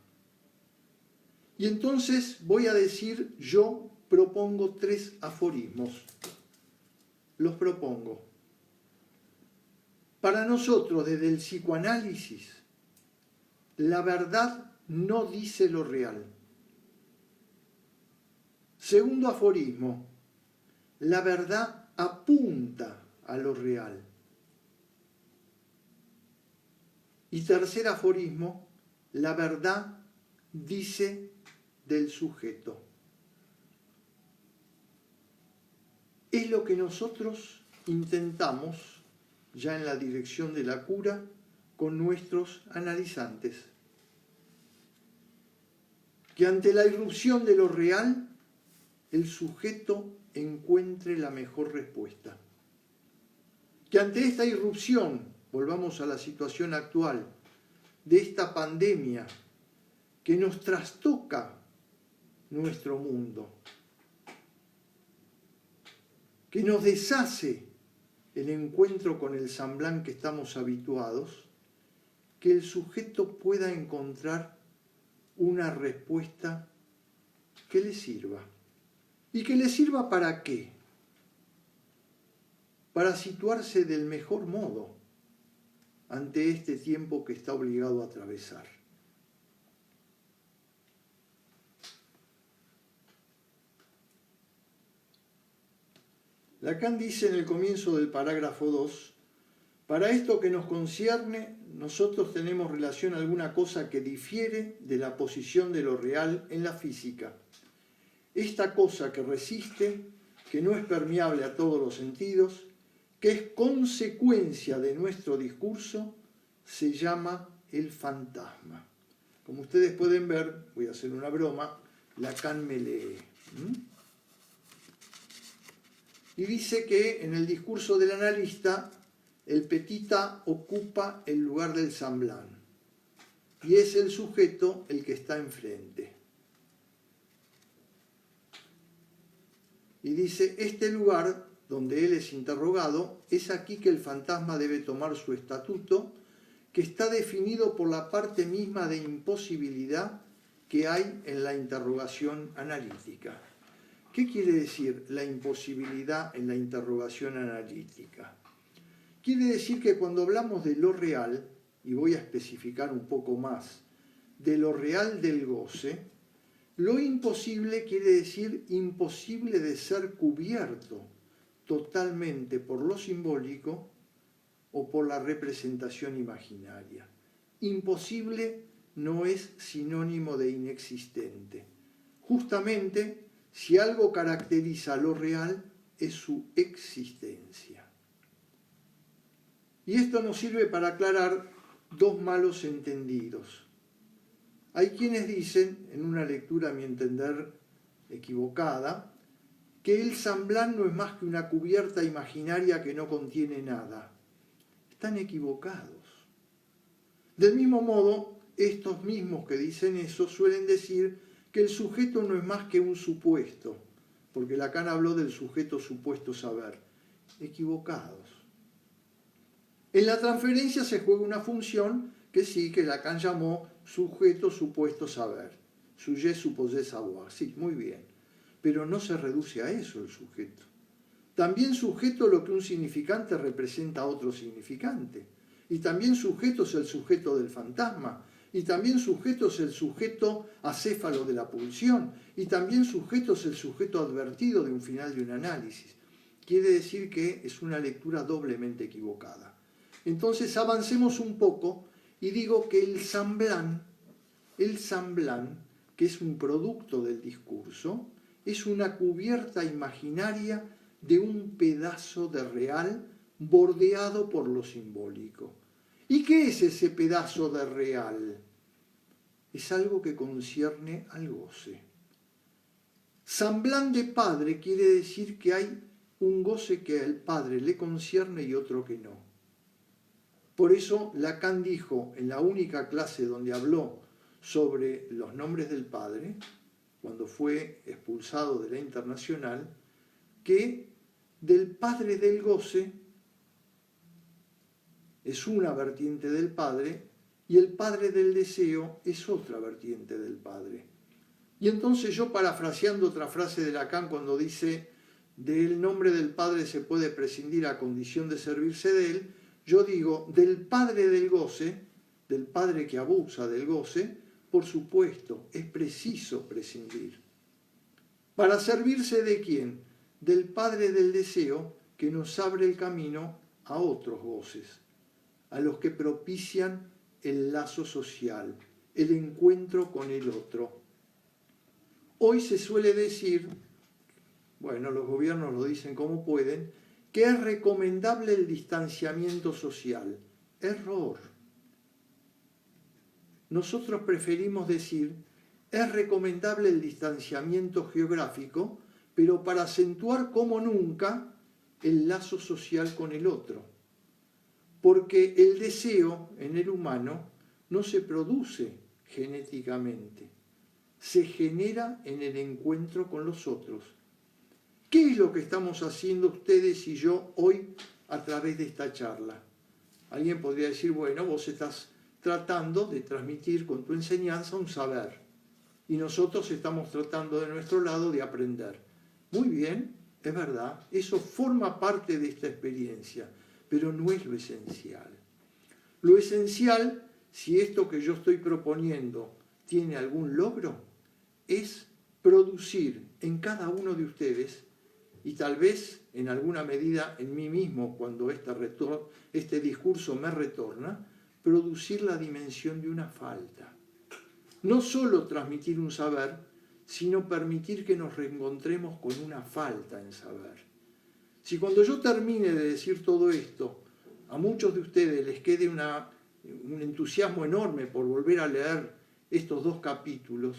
Y entonces voy a decir, yo propongo 3 aforismos. Los propongo. Para nosotros, desde el psicoanálisis, la verdad no dice lo real. Segundo aforismo, la verdad apunta a lo real. Y tercer aforismo, la verdad dice del sujeto. Es lo que nosotros intentamos, ya en la dirección de la cura, con nuestros analizantes. Que ante la irrupción de lo real, el sujeto encuentre la mejor respuesta. Que ante esta irrupción, volvamos a la situación actual, de esta pandemia que nos trastoca nuestro mundo, que nos deshace el encuentro con el San que estamos habituados, que el sujeto pueda encontrar una respuesta que le sirva. ¿Y que le sirva para qué? Para situarse del mejor modo ante este tiempo que está obligado a atravesar. Lacan dice en el comienzo del parágrafo 2, para esto que nos concierne, nosotros tenemos relación a alguna cosa que difiere de la posición de lo real en la física. Esta cosa que resiste, que no es permeable a todos los sentidos, que es consecuencia de nuestro discurso, se llama el fantasma. Como ustedes pueden ver, voy a hacer una broma, Lacan me lee. Y dice que en el discurso del analista, el petita ocupa el lugar del semblant y es el sujeto el que está enfrente. Y dice, este lugar donde él es interrogado, es aquí que el fantasma debe tomar su estatuto, que está definido por la parte misma de imposibilidad que hay en la interrogación analítica. ¿Qué quiere decir la imposibilidad en la interrogación analítica? Quiere decir que cuando hablamos de lo real, y voy a especificar un poco más, de lo real del goce, lo imposible quiere decir imposible de ser cubierto totalmente por lo simbólico o por la representación imaginaria. Imposible no es sinónimo de inexistente. Justamente, si algo caracteriza lo real, es su existencia. Y esto nos sirve para aclarar dos malos entendidos. Hay quienes dicen, en una lectura a mi entender equivocada, que el semblant no es más que una cubierta imaginaria que no contiene nada. Están equivocados. Del mismo modo, estos mismos que dicen eso suelen decir que el sujeto no es más que un supuesto, porque Lacan habló del sujeto supuesto saber. Equivocados. En la transferencia se juega una función que sí, que Lacan llamó sujeto supuesto saber. Sujet supposé savoir. Sí, muy bien. Pero no se reduce a eso el sujeto. También sujeto lo que un significante representa a otro significante. Y también sujeto es el sujeto del fantasma. Y también sujeto es el sujeto acéfalo de la pulsión. Y también sujeto es el sujeto advertido de un final de un análisis. Quiere decir que es una lectura doblemente equivocada. Entonces avancemos un poco y digo que el semblant, que es un producto del discurso, es una cubierta imaginaria de un pedazo de real bordeado por lo simbólico. ¿Y qué es ese pedazo de real? Es algo que concierne al goce. Semblant de padre quiere decir que hay un goce que al padre le concierne y otro que no. Por eso Lacan dijo en la única clase donde habló sobre los nombres del padre, cuando fue expulsado de la Internacional, que del padre del goce es una vertiente del padre y el padre del deseo es otra vertiente del padre. Y entonces yo, parafraseando otra frase de Lacan cuando dice del nombre del padre se puede prescindir a condición de servirse de él, yo digo, del padre del goce, del padre que abusa del goce, por supuesto, es preciso prescindir. ¿Para servirse de quién? Del padre del deseo que nos abre el camino a otros goces, a los que propician el lazo social, el encuentro con el otro. Hoy se suele decir, bueno, los gobiernos lo dicen como pueden, que es recomendable el distanciamiento social. Error. Nosotros preferimos decir, es recomendable el distanciamiento geográfico, pero para acentuar como nunca el lazo social con el otro. Porque el deseo en el humano no se produce genéticamente, se genera en el encuentro con los otros. ¿Qué es lo que estamos haciendo ustedes y yo hoy a través de esta charla? Alguien podría decir, bueno, vos estás tratando de transmitir con tu enseñanza un saber y nosotros estamos tratando de nuestro lado de aprender. Muy bien, es verdad, eso forma parte de esta experiencia, pero no es lo esencial. Lo esencial, si esto que yo estoy proponiendo tiene algún logro, es producir en cada uno de ustedes, y tal vez en alguna medida en mí mismo cuando este discurso me retorna, producir la dimensión de una falta. No solo transmitir un saber, sino permitir que nos reencontremos con una falta en saber. Si cuando yo termine de decir todo esto, a muchos de ustedes les quede un entusiasmo enorme por volver a leer estos 2 capítulos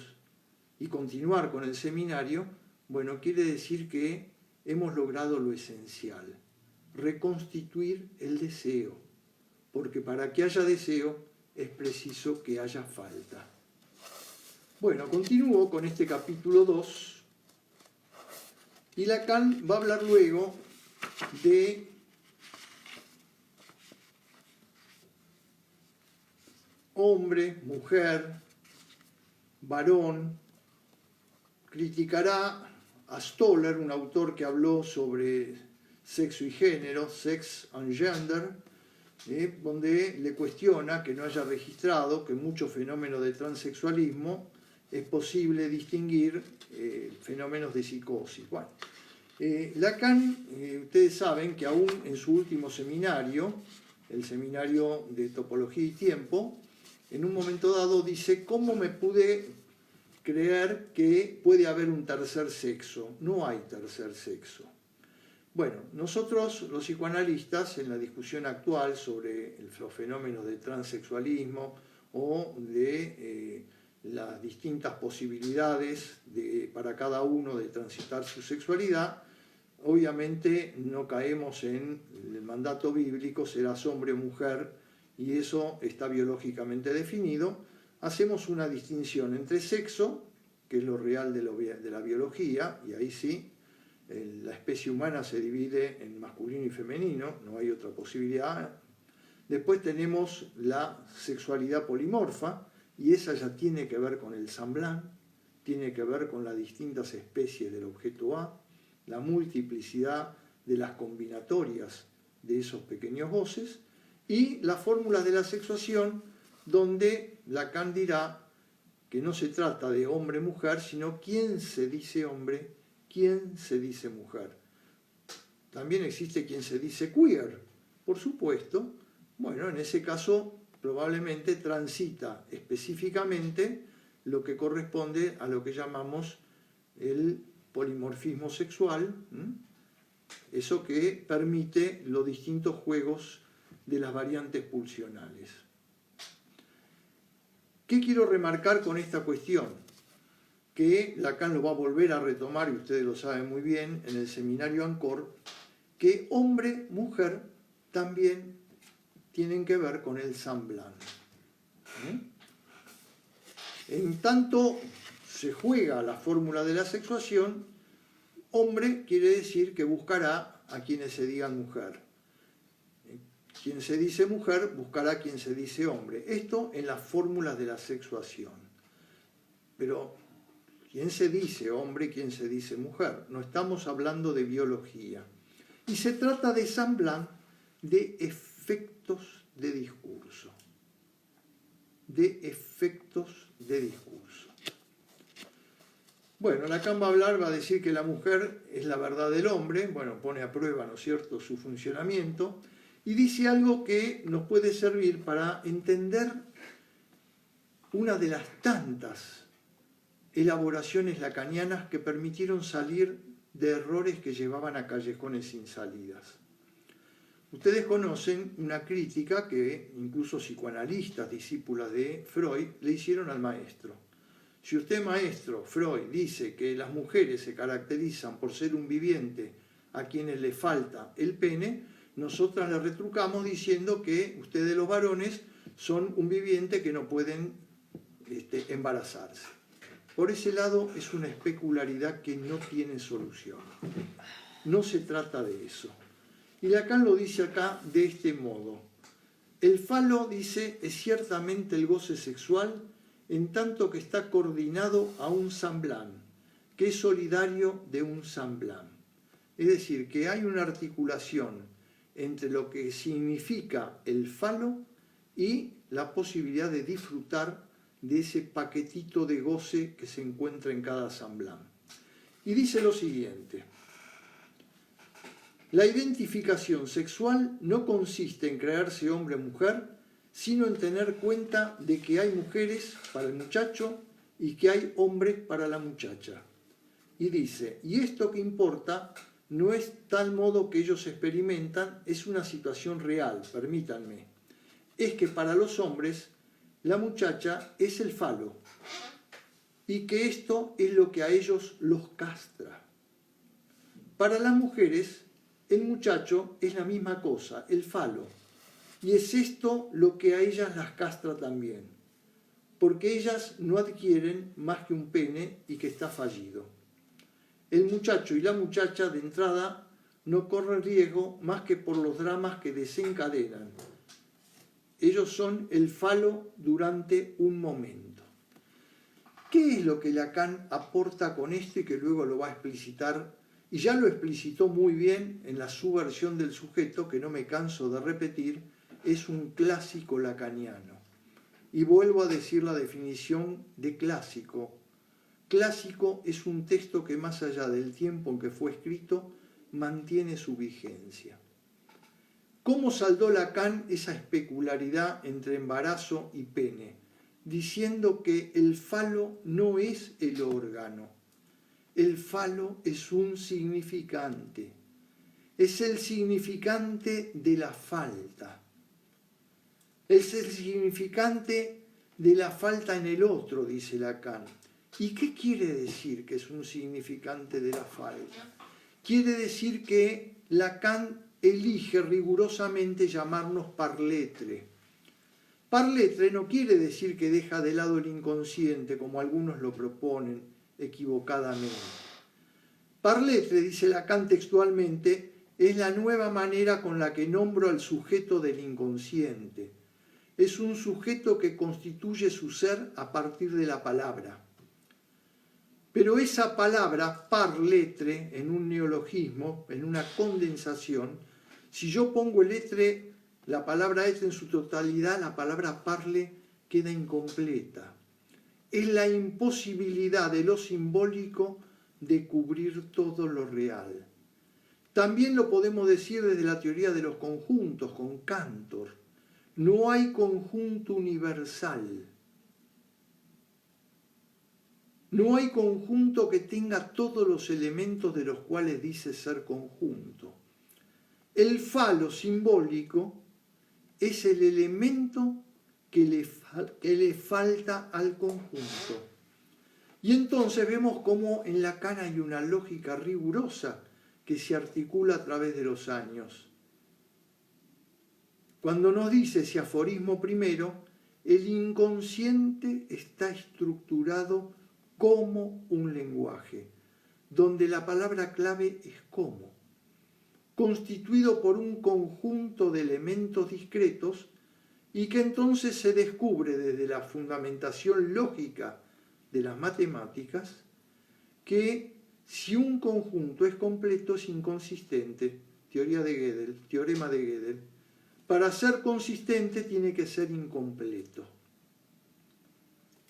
y continuar con el seminario, bueno, quiere decir que hemos logrado lo esencial, reconstituir el deseo, porque para que haya deseo es preciso que haya falta. Bueno, continúo con este capítulo 2 y Lacan va a hablar luego de hombre, mujer, varón, criticará a Stoller, un autor que habló sobre sexo y género, Sex and Gender, donde le cuestiona que no haya registrado que en muchos fenómenos de transexualismo es posible distinguir fenómenos de psicosis. Bueno, Lacan, ustedes saben que aún en su último seminario, el seminario de Topología y Tiempo, en un momento dado dice, ¿cómo me pude creer que puede haber un tercer sexo? No hay tercer sexo. Bueno, nosotros los psicoanalistas en la discusión actual sobre los fenómenos de transexualismo o de las distintas posibilidades para cada uno de transitar su sexualidad, obviamente no caemos en el mandato bíblico, serás hombre o mujer, y eso está biológicamente definido. Hacemos una distinción entre sexo, que es lo real de la biología, y ahí sí, la especie humana se divide en masculino y femenino, no hay otra posibilidad. Después tenemos la sexualidad polimorfa, y esa ya tiene que ver con el samblán, tiene que ver con las distintas especies del objeto A, la multiplicidad de las combinatorias de esos pequeños voces, y las fórmulas de la sexuación, donde Lacan dirá que no se trata de hombre-mujer, sino quién se dice hombre, quién se dice mujer. También existe quien se dice queer, por supuesto. Bueno, en ese caso probablemente transita específicamente lo que corresponde a lo que llamamos el polimorfismo sexual, eso que permite los distintos juegos de las variantes pulsionales. ¿Qué quiero remarcar con esta cuestión? Que Lacan lo va a volver a retomar, y ustedes lo saben muy bien, en el seminario Ancor, que hombre, mujer también tienen que ver con el samblán. En tanto se juega la fórmula de la sexuación, hombre quiere decir que buscará a quienes se digan mujer. Quien se dice mujer buscará a quien se dice hombre. Esto en las fórmulas de la sexuación. Pero, ¿quién se dice hombre y quién se dice mujer? No estamos hablando de biología. Y se trata de samblán, de efectos de discurso. De efectos de discurso. Bueno, Lacan va a hablar, va a decir que la mujer es la verdad del hombre. Bueno, pone a prueba, ¿no es cierto?, su funcionamiento. Y dice algo que nos puede servir para entender una de las tantas elaboraciones lacanianas que permitieron salir de errores que llevaban a callejones sin salidas. Ustedes conocen una crítica que incluso psicoanalistas, discípulas de Freud, le hicieron al maestro. Si usted, maestro Freud, dice que las mujeres se caracterizan por ser un viviente a quienes le falta el pene, nosotras le retrucamos diciendo que ustedes los varones son un viviente que no pueden embarazarse. Por ese lado es una especularidad que no tiene solución. No se trata de eso. Y Lacan lo dice acá de este modo. El falo, dice, es ciertamente el goce sexual en tanto que está coordinado a un semblán, que es solidario de un semblán. Es decir, que hay una articulación entre lo que significa el falo y la posibilidad de disfrutar de ese paquetito de goce que se encuentra en cada semblán. Y dice lo siguiente. La identificación sexual no consiste en creerse hombre o mujer, sino en tener cuenta de que hay mujeres para el muchacho y que hay hombres para la muchacha. Y dice, y esto que importa no es tal modo que ellos experimentan, es una situación real, permítanme. Es que para los hombres la muchacha es el falo y que esto es lo que a ellos los castra. Para las mujeres el muchacho es la misma cosa, el falo, y es esto lo que a ellas las castra también, porque ellas no adquieren más que un pene y que está fallido. El muchacho y la muchacha de entrada no corren riesgo más que por los dramas que desencadenan. Ellos son el falo durante un momento. ¿Qué es lo que Lacan aporta con esto y que luego lo va a explicitar? Y ya lo explicitó muy bien en la subversión del sujeto, que no me canso de repetir, es un clásico lacaniano. Y vuelvo a decir la definición de clásico. Clásico es un texto que más allá del tiempo en que fue escrito, mantiene su vigencia. ¿Cómo saldó Lacan esa especularidad entre embarazo y pene? Diciendo que el falo no es el órgano. El falo es un significante. Es el significante de la falta. Es el significante de la falta en el otro, dice Lacan. ¿Y qué quiere decir que es un significante de la falta? Quiere decir que Lacan elige rigurosamente llamarnos par lettre. Par lettre no quiere decir que deja de lado el inconsciente, como algunos lo proponen equivocadamente. Par lettre, dice Lacan textualmente, es la nueva manera con la que nombro al sujeto del inconsciente. Es un sujeto que constituye su ser a partir de la palabra. Pero esa palabra, par lettre, en un neologismo, en una condensación, si yo pongo el lettre, la palabra lettre en su totalidad, la palabra parle queda incompleta. Es la imposibilidad de lo simbólico de cubrir todo lo real. También lo podemos decir desde la teoría de los conjuntos, con Cantor. No hay conjunto universal. No hay conjunto que tenga todos los elementos de los cuales dice ser conjunto. El falo simbólico es el elemento que le falta al conjunto. Y entonces vemos cómo en Lacan hay una lógica rigurosa que se articula a través de los años. Cuando nos dice ese aforismo primero, el inconsciente está estructurado como un lenguaje, donde la palabra clave es como, constituido por un conjunto de elementos discretos y que entonces se descubre desde la fundamentación lógica de las matemáticas que si un conjunto es completo es inconsistente, teoría de Gödel, teorema de Gödel. Para ser consistente tiene que ser incompleto.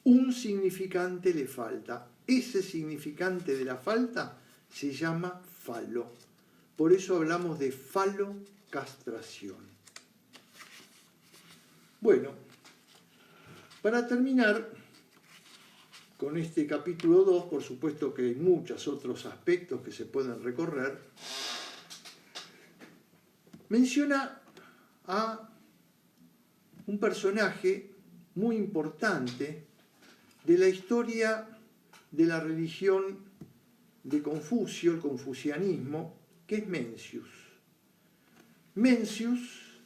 Un significante le falta. Ese significante de la falta se llama falo. Por eso hablamos de falocastración. Bueno, Para terminar con este capítulo 2, por supuesto que hay muchos otros aspectos que se pueden recorrer, menciona a un personaje muy importante de la historia de la religión de Confucio, el confucianismo, que es Mencius. Mencius,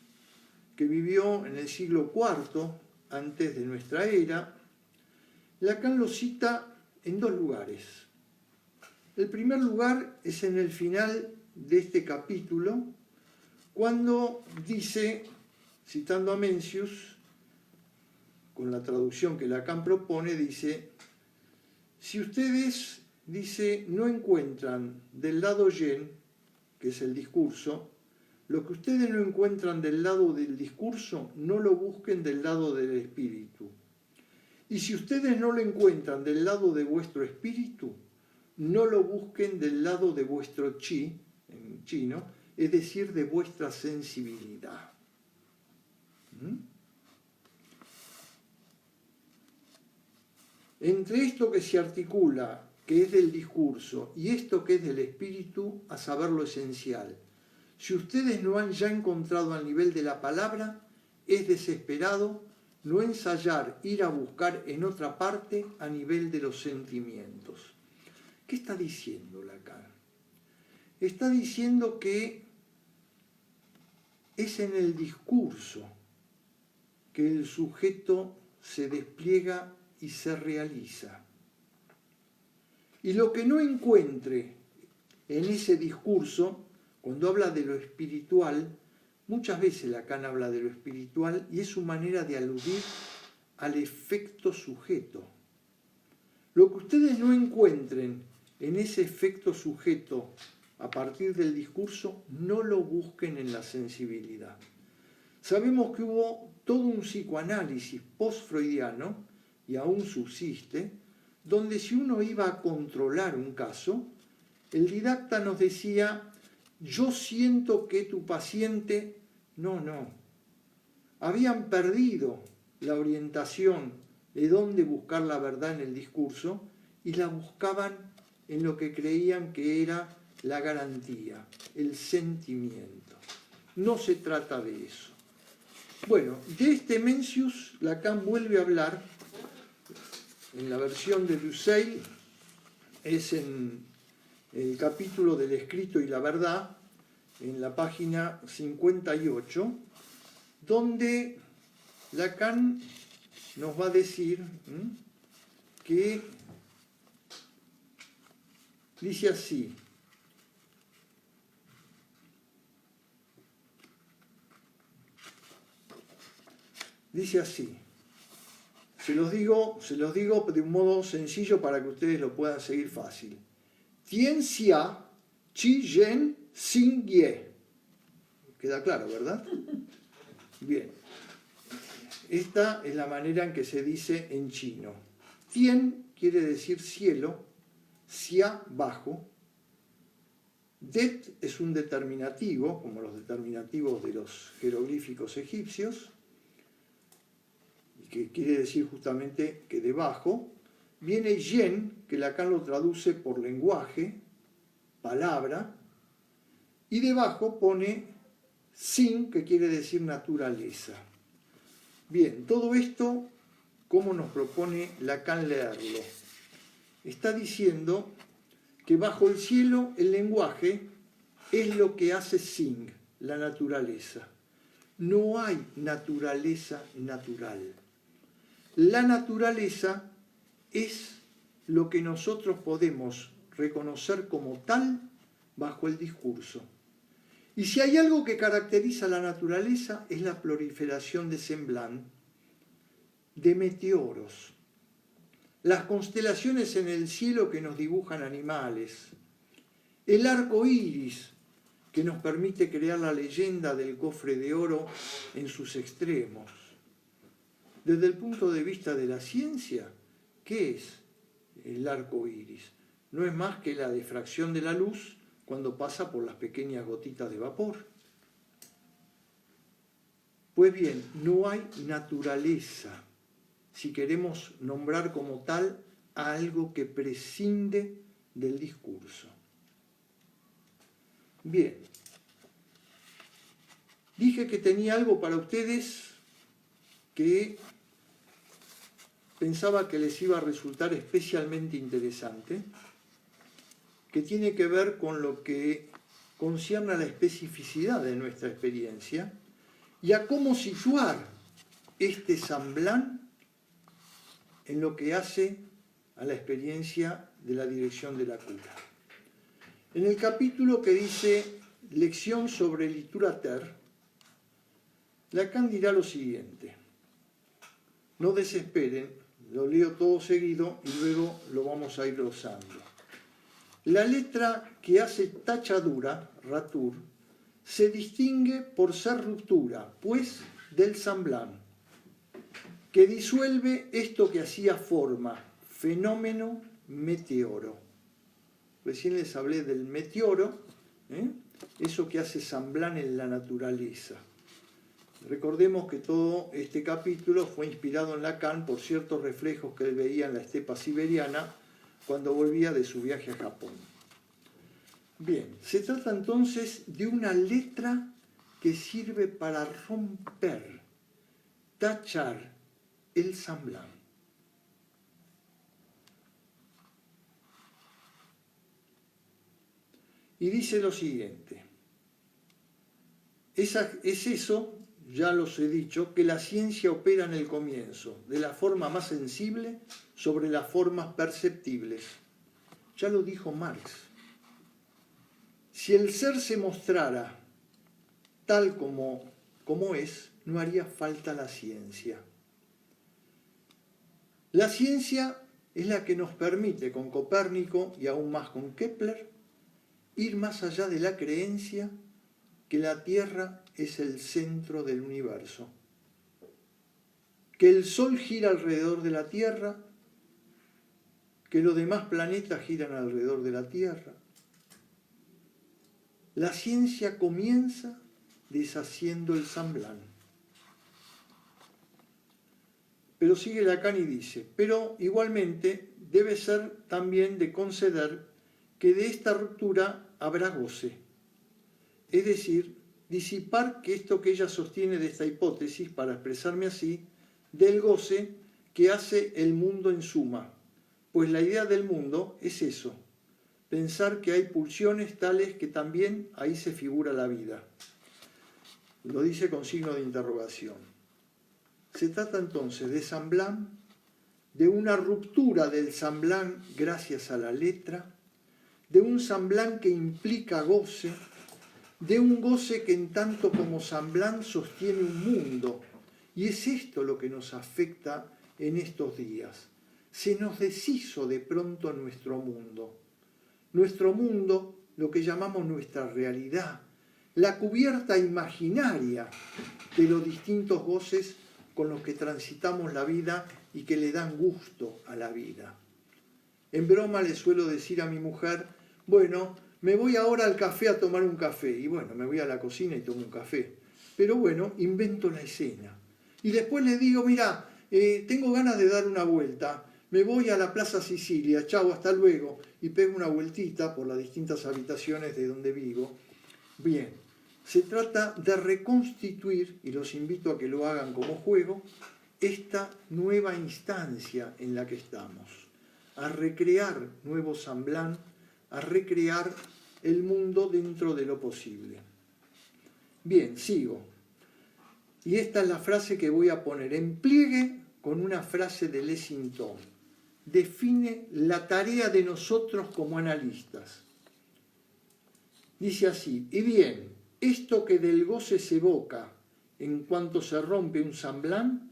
que vivió en el siglo IV antes de nuestra era, Lacan lo cita en dos lugares. El primer lugar es en el final de este capítulo, cuando dice, citando a Mencius, con la traducción que Lacan propone, dice: si ustedes, dice, no encuentran del lado yen, que es el discurso, lo que ustedes no encuentran del lado del discurso, no lo busquen del lado del espíritu. Y si ustedes no lo encuentran del lado de vuestro espíritu, no lo busquen del lado de vuestro chi, en chino, es decir, de vuestra sensibilidad. Entre esto que se articula, que es del discurso, y esto que es del espíritu, a saber lo esencial. Si ustedes no han ya encontrado al nivel de la palabra, es desesperado no ensayar ir a buscar en otra parte a nivel de los sentimientos. ¿Qué está diciendo Lacan? Está diciendo que es en el discurso que el sujeto se despliega y se realiza. Y lo que no encuentre en ese discurso, cuando habla de lo espiritual, muchas veces Lacan habla de lo espiritual y es su manera de aludir al efecto sujeto. Lo que ustedes no encuentren en ese efecto sujeto a partir del discurso, no lo busquen en la sensibilidad. Sabemos que hubo todo un psicoanálisis post-freudiano, y aún subsiste, donde si uno iba a controlar un caso, el didacta nos decía: yo siento que tu paciente... No. Habían perdido la orientación de dónde buscar la verdad en el discurso y la buscaban en lo que creían que era la garantía, el sentimiento. No se trata de eso. Bueno, de este Mencius, Lacan vuelve a hablar en la versión de Husserl, es en el capítulo del escrito y la verdad, en la página 58, donde Lacan nos va a decir que dice así: se los digo de un modo sencillo para que ustedes lo puedan seguir fácil. Tien xia, chi yen, xin ye. Queda claro, ¿verdad? Bien. Esta es la manera en que se dice en chino. Tien quiere decir cielo, xia bajo. Det es un determinativo, como los determinativos de los jeroglíficos egipcios, que quiere decir justamente que debajo. Viene yen, que Lacan lo traduce por lenguaje, palabra, y debajo pone sin, que quiere decir naturaleza. Bien, todo esto, ¿cómo nos propone Lacan leerlo? Está diciendo que bajo el cielo el lenguaje es lo que hace sin, la naturaleza. No hay naturaleza natural. La naturaleza es lo que nosotros podemos reconocer como tal bajo el discurso. Y si hay algo que caracteriza la naturaleza es la proliferación de semblante, de meteoros, las constelaciones en el cielo que nos dibujan animales, el arco iris que nos permite crear la leyenda del cofre de oro en sus extremos. Desde el punto de vista de la ciencia, ¿qué es el arco iris? No es más que la difracción de la luz cuando pasa por las pequeñas gotitas de vapor. Pues bien, no hay naturaleza si queremos nombrar como tal a algo que prescinde del discurso. Bien, dije que tenía algo para ustedes que pensaba que les iba a resultar especialmente interesante, que tiene que ver con lo que concierne a la especificidad de nuestra experiencia y a cómo situar este Samblán en lo que hace a la experiencia de la dirección de la cura. En el capítulo que dice Lección sobre Literatur, Lacan dirá lo siguiente: no desesperen, lo leo todo seguido y luego lo vamos a ir glosando. La letra que hace tachadura, ratur, se distingue por ser ruptura, pues del Samblán, que disuelve esto que hacía forma, fenómeno, meteoro. Recién les hablé del meteoro, eso que hace Samblán en la naturaleza. Recordemos que todo este capítulo fue inspirado en Lacan por ciertos reflejos que él veía en la estepa siberiana cuando volvía de su viaje a Japón. Bien, se trata entonces de una letra que sirve para romper, tachar el Samblán. Y dice lo siguiente: es eso, ya los he dicho, que la ciencia opera en el comienzo, de la forma más sensible sobre las formas perceptibles. Ya lo dijo Marx. Si el ser se mostrara tal como es, no haría falta la ciencia. La ciencia es la que nos permite, con Copérnico y aún más con Kepler, ir más allá de la creencia que la Tierra es el centro del universo, que el Sol gira alrededor de la Tierra, que los demás planetas giran alrededor de la Tierra. La ciencia comienza deshaciendo el Samblán. Pero sigue Lacan y dice, pero igualmente debe ser también de conceder que de esta ruptura habrá goce. Es decir, disipar que esto que ella sostiene de esta hipótesis, para expresarme así, del goce que hace el mundo en suma. Pues la idea del mundo es eso, pensar que hay pulsiones tales que también ahí se figura la vida. Lo dice con signo de interrogación. Se trata entonces de Samblán, de una ruptura del Samblán gracias a la letra, de un Samblán que implica goce, de un goce que en tanto como Samblán sostiene un mundo. Y es esto lo que nos afecta en estos días. Se nos deshizo de pronto nuestro mundo. Nuestro mundo, lo que llamamos nuestra realidad, la cubierta imaginaria de los distintos goces con los que transitamos la vida y que le dan gusto a la vida. En broma le suelo decir a mi mujer, bueno, me voy ahora al café a tomar un café. Y bueno, me voy a la cocina y tomo un café. Pero bueno, invento la escena. Y después le digo, mira, tengo ganas de dar una vuelta. Me voy a la Plaza Sicilia, chau, hasta luego. Y pego una vueltita por las distintas habitaciones de donde vivo. Bien, se trata de reconstituir, y los invito a que lo hagan como juego, esta nueva instancia en la que estamos. A recrear nuevo Samblán, a recrear el mundo dentro de lo posible. Bien, sigo. Y esta es la frase que voy a poner en pliegue con una frase de Lessington. Define la tarea de nosotros como analistas. Dice así, y bien, esto que del goce se evoca en cuanto se rompe un Samblán,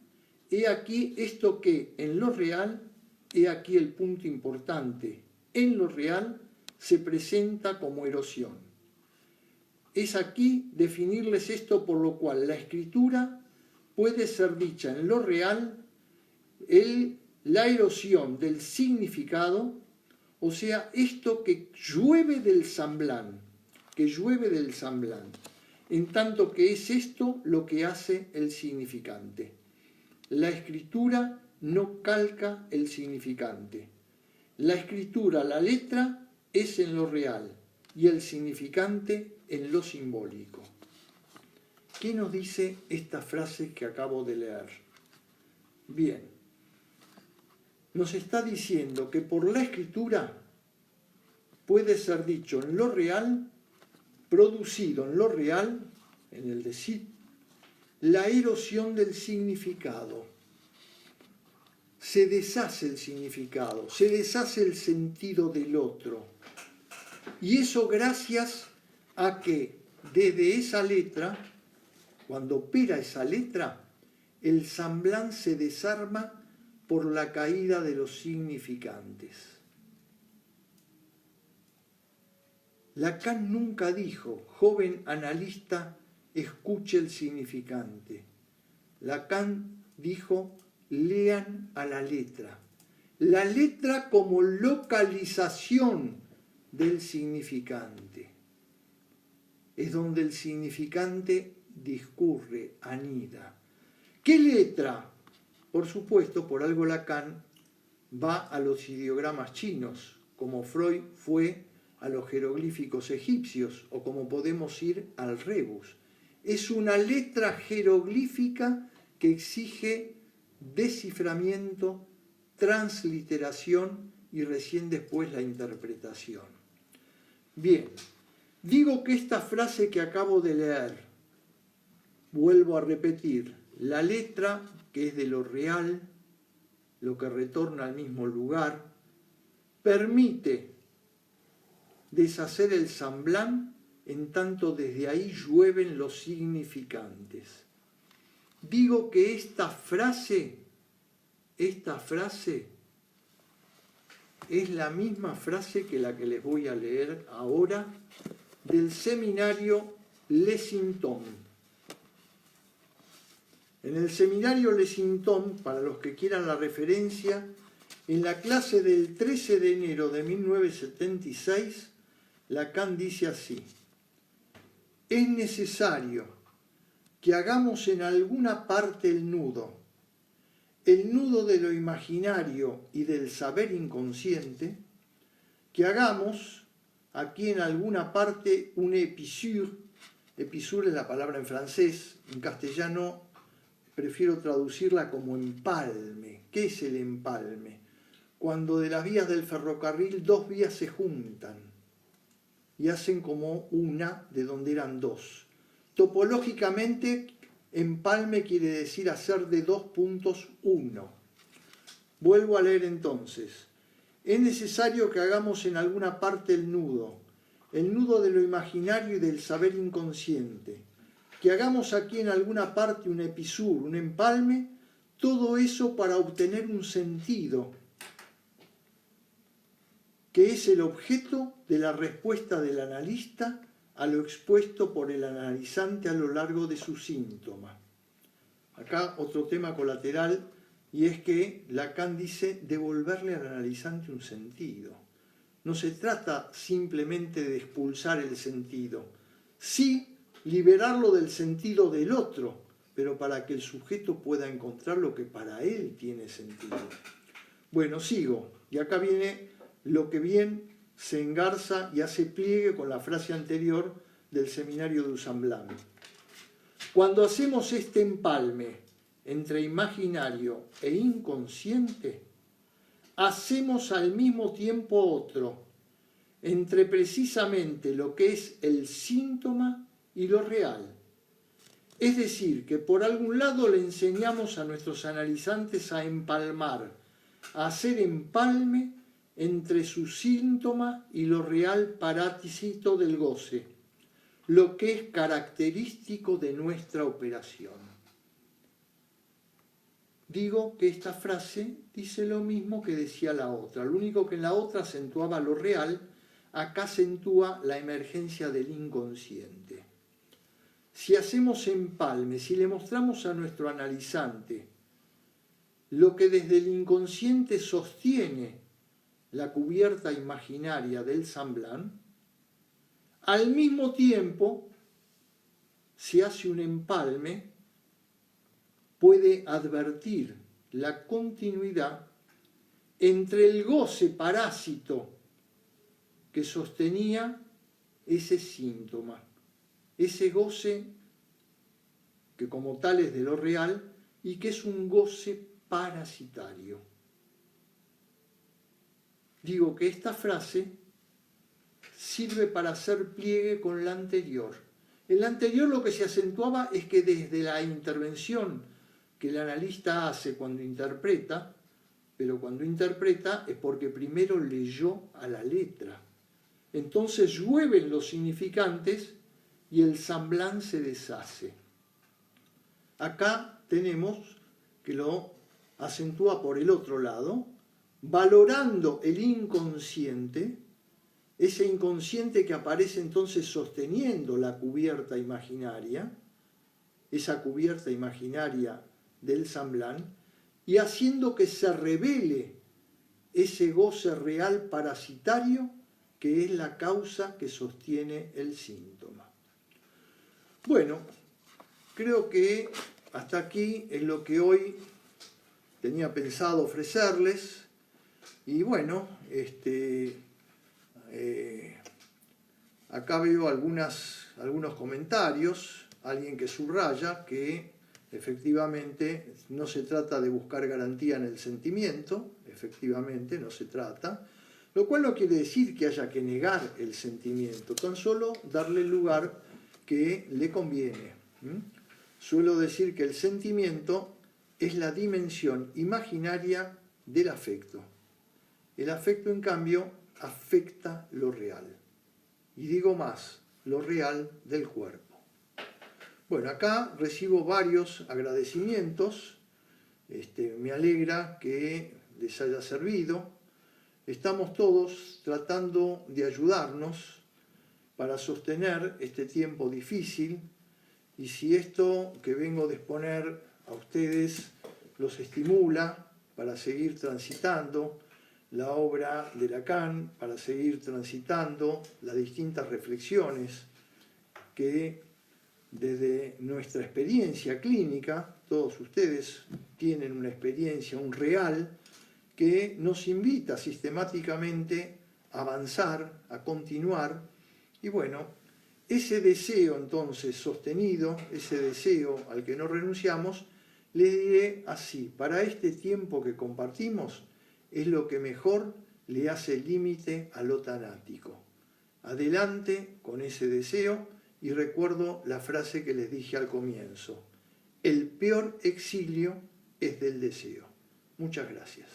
he aquí esto que en lo real, he aquí el punto importante, en lo real se presenta como erosión. Es aquí definirles esto por lo cual la escritura puede ser dicha en lo real, la erosión del significado, o sea, esto que llueve del Samblán, en tanto que es esto lo que hace el significante. La escritura no calca el significante. La escritura, la letra, es en lo real y el significante en lo simbólico. ¿Qué nos dice esta frase que acabo de leer? Bien, nos está diciendo que por la escritura puede ser dicho en lo real, producido en lo real, en el decir, la erosión del significado. Se deshace el significado, se deshace el sentido del otro. Y eso gracias a que desde esa letra, cuando opera esa letra, el samblán se desarma por la caída de los significantes. Lacan nunca dijo, joven analista, escuche el significante. Lacan dijo, lean a la letra. La letra como localización del significante. Es donde el significante discurre, anida. ¿Qué letra? Por supuesto, por algo Lacan va a los ideogramas chinos, como Freud fue a los jeroglíficos egipcios, o como podemos ir al rebus. Es una letra jeroglífica que exige desciframiento, transliteración y recién después la interpretación. Bien, digo que esta frase que acabo de leer, vuelvo a repetir, la letra que es de lo real, lo que retorna al mismo lugar, permite deshacer el samblán, en tanto desde ahí llueven los significantes. Digo que esta frase es la misma frase que la que les voy a leer ahora del seminario Lessing-Tom. En el seminario Lessing-Tom, para los que quieran la referencia, en la clase del 13 de enero de 1976, Lacan dice así: es necesario que hagamos en alguna parte el nudo de lo imaginario y del saber inconsciente, que hagamos aquí en alguna parte un épisure. Épisure es la palabra en francés, en castellano prefiero traducirla como empalme. ¿Qué es el empalme? Cuando de las vías del ferrocarril dos vías se juntan y hacen como una de donde eran dos. Topológicamente, empalme quiere decir hacer de 2 puntos uno. Vuelvo a leer entonces. Es necesario que hagamos en alguna parte el nudo de lo imaginario y del saber inconsciente, que hagamos aquí en alguna parte un episur, un empalme, todo eso para obtener un sentido, que es el objeto de la respuesta del analista a lo expuesto por el analizante a lo largo de su síntoma. Acá otro tema colateral, y es que Lacan dice devolverle al analizante un sentido. No se trata simplemente de expulsar el sentido, sí liberarlo del sentido del otro, pero para que el sujeto pueda encontrar lo que para él tiene sentido. Bueno, sigo, y acá viene lo que bien se engarza y hace pliegue con la frase anterior del seminario de Usamblán. Cuando hacemos este empalme entre imaginario e inconsciente, hacemos al mismo tiempo otro, entre precisamente lo que es el síntoma y lo real. Es decir, que por algún lado le enseñamos a nuestros analizantes a empalmar, a hacer empalme entre su síntoma y lo real parásito del goce, lo que es característico de nuestra operación. Digo que esta frase dice lo mismo que decía la otra. Lo único que en la otra acentuaba lo real, acá acentúa la emergencia del inconsciente. Si hacemos empalme, si le mostramos a nuestro analizante lo que desde el inconsciente sostiene la cubierta imaginaria del samblán, al mismo tiempo, si hace un empalme, puede advertir la continuidad entre el goce parásito que sostenía ese síntoma, ese goce que como tal es de lo real y que es un goce parasitario. Digo que esta frase sirve para hacer pliegue con la anterior. En la anterior lo que se acentuaba es que desde la intervención que el analista hace cuando interpreta, pero cuando interpreta es porque primero leyó a la letra. Entonces llueven los significantes y el Saint-Blanc se deshace. Acá tenemos que lo acentúa por el otro lado, valorando el inconsciente, ese inconsciente que aparece entonces sosteniendo la cubierta imaginaria, esa cubierta imaginaria del Saint-Blanc, y haciendo que se revele ese goce real parasitario que es la causa que sostiene el síntoma. Bueno, creo que hasta aquí es lo que hoy tenía pensado ofrecerles. Y bueno, acá veo algunos comentarios, alguien que subraya que efectivamente no se trata de buscar garantía en el sentimiento, efectivamente no se trata, lo cual no quiere decir que haya que negar el sentimiento, tan solo darle el lugar que le conviene. Suelo decir que el sentimiento es la dimensión imaginaria del afecto. El afecto, en cambio, afecta lo real. Y digo más, lo real del cuerpo. Bueno, acá recibo varios agradecimientos. Me alegra que les haya servido. Estamos todos tratando de ayudarnos para sostener este tiempo difícil. Y si esto que vengo de exponer a ustedes los estimula para seguir transitando la obra de Lacan, para seguir transitando las distintas reflexiones que desde nuestra experiencia clínica, todos ustedes tienen una experiencia, un real, que nos invita sistemáticamente a avanzar, a continuar, y bueno, ese deseo entonces sostenido, ese deseo al que no renunciamos, les diré así, para este tiempo que compartimos, es lo que mejor le hace límite a lo tanático. Adelante con ese deseo y recuerdo la frase que les dije al comienzo. El peor exilio es del deseo. Muchas gracias.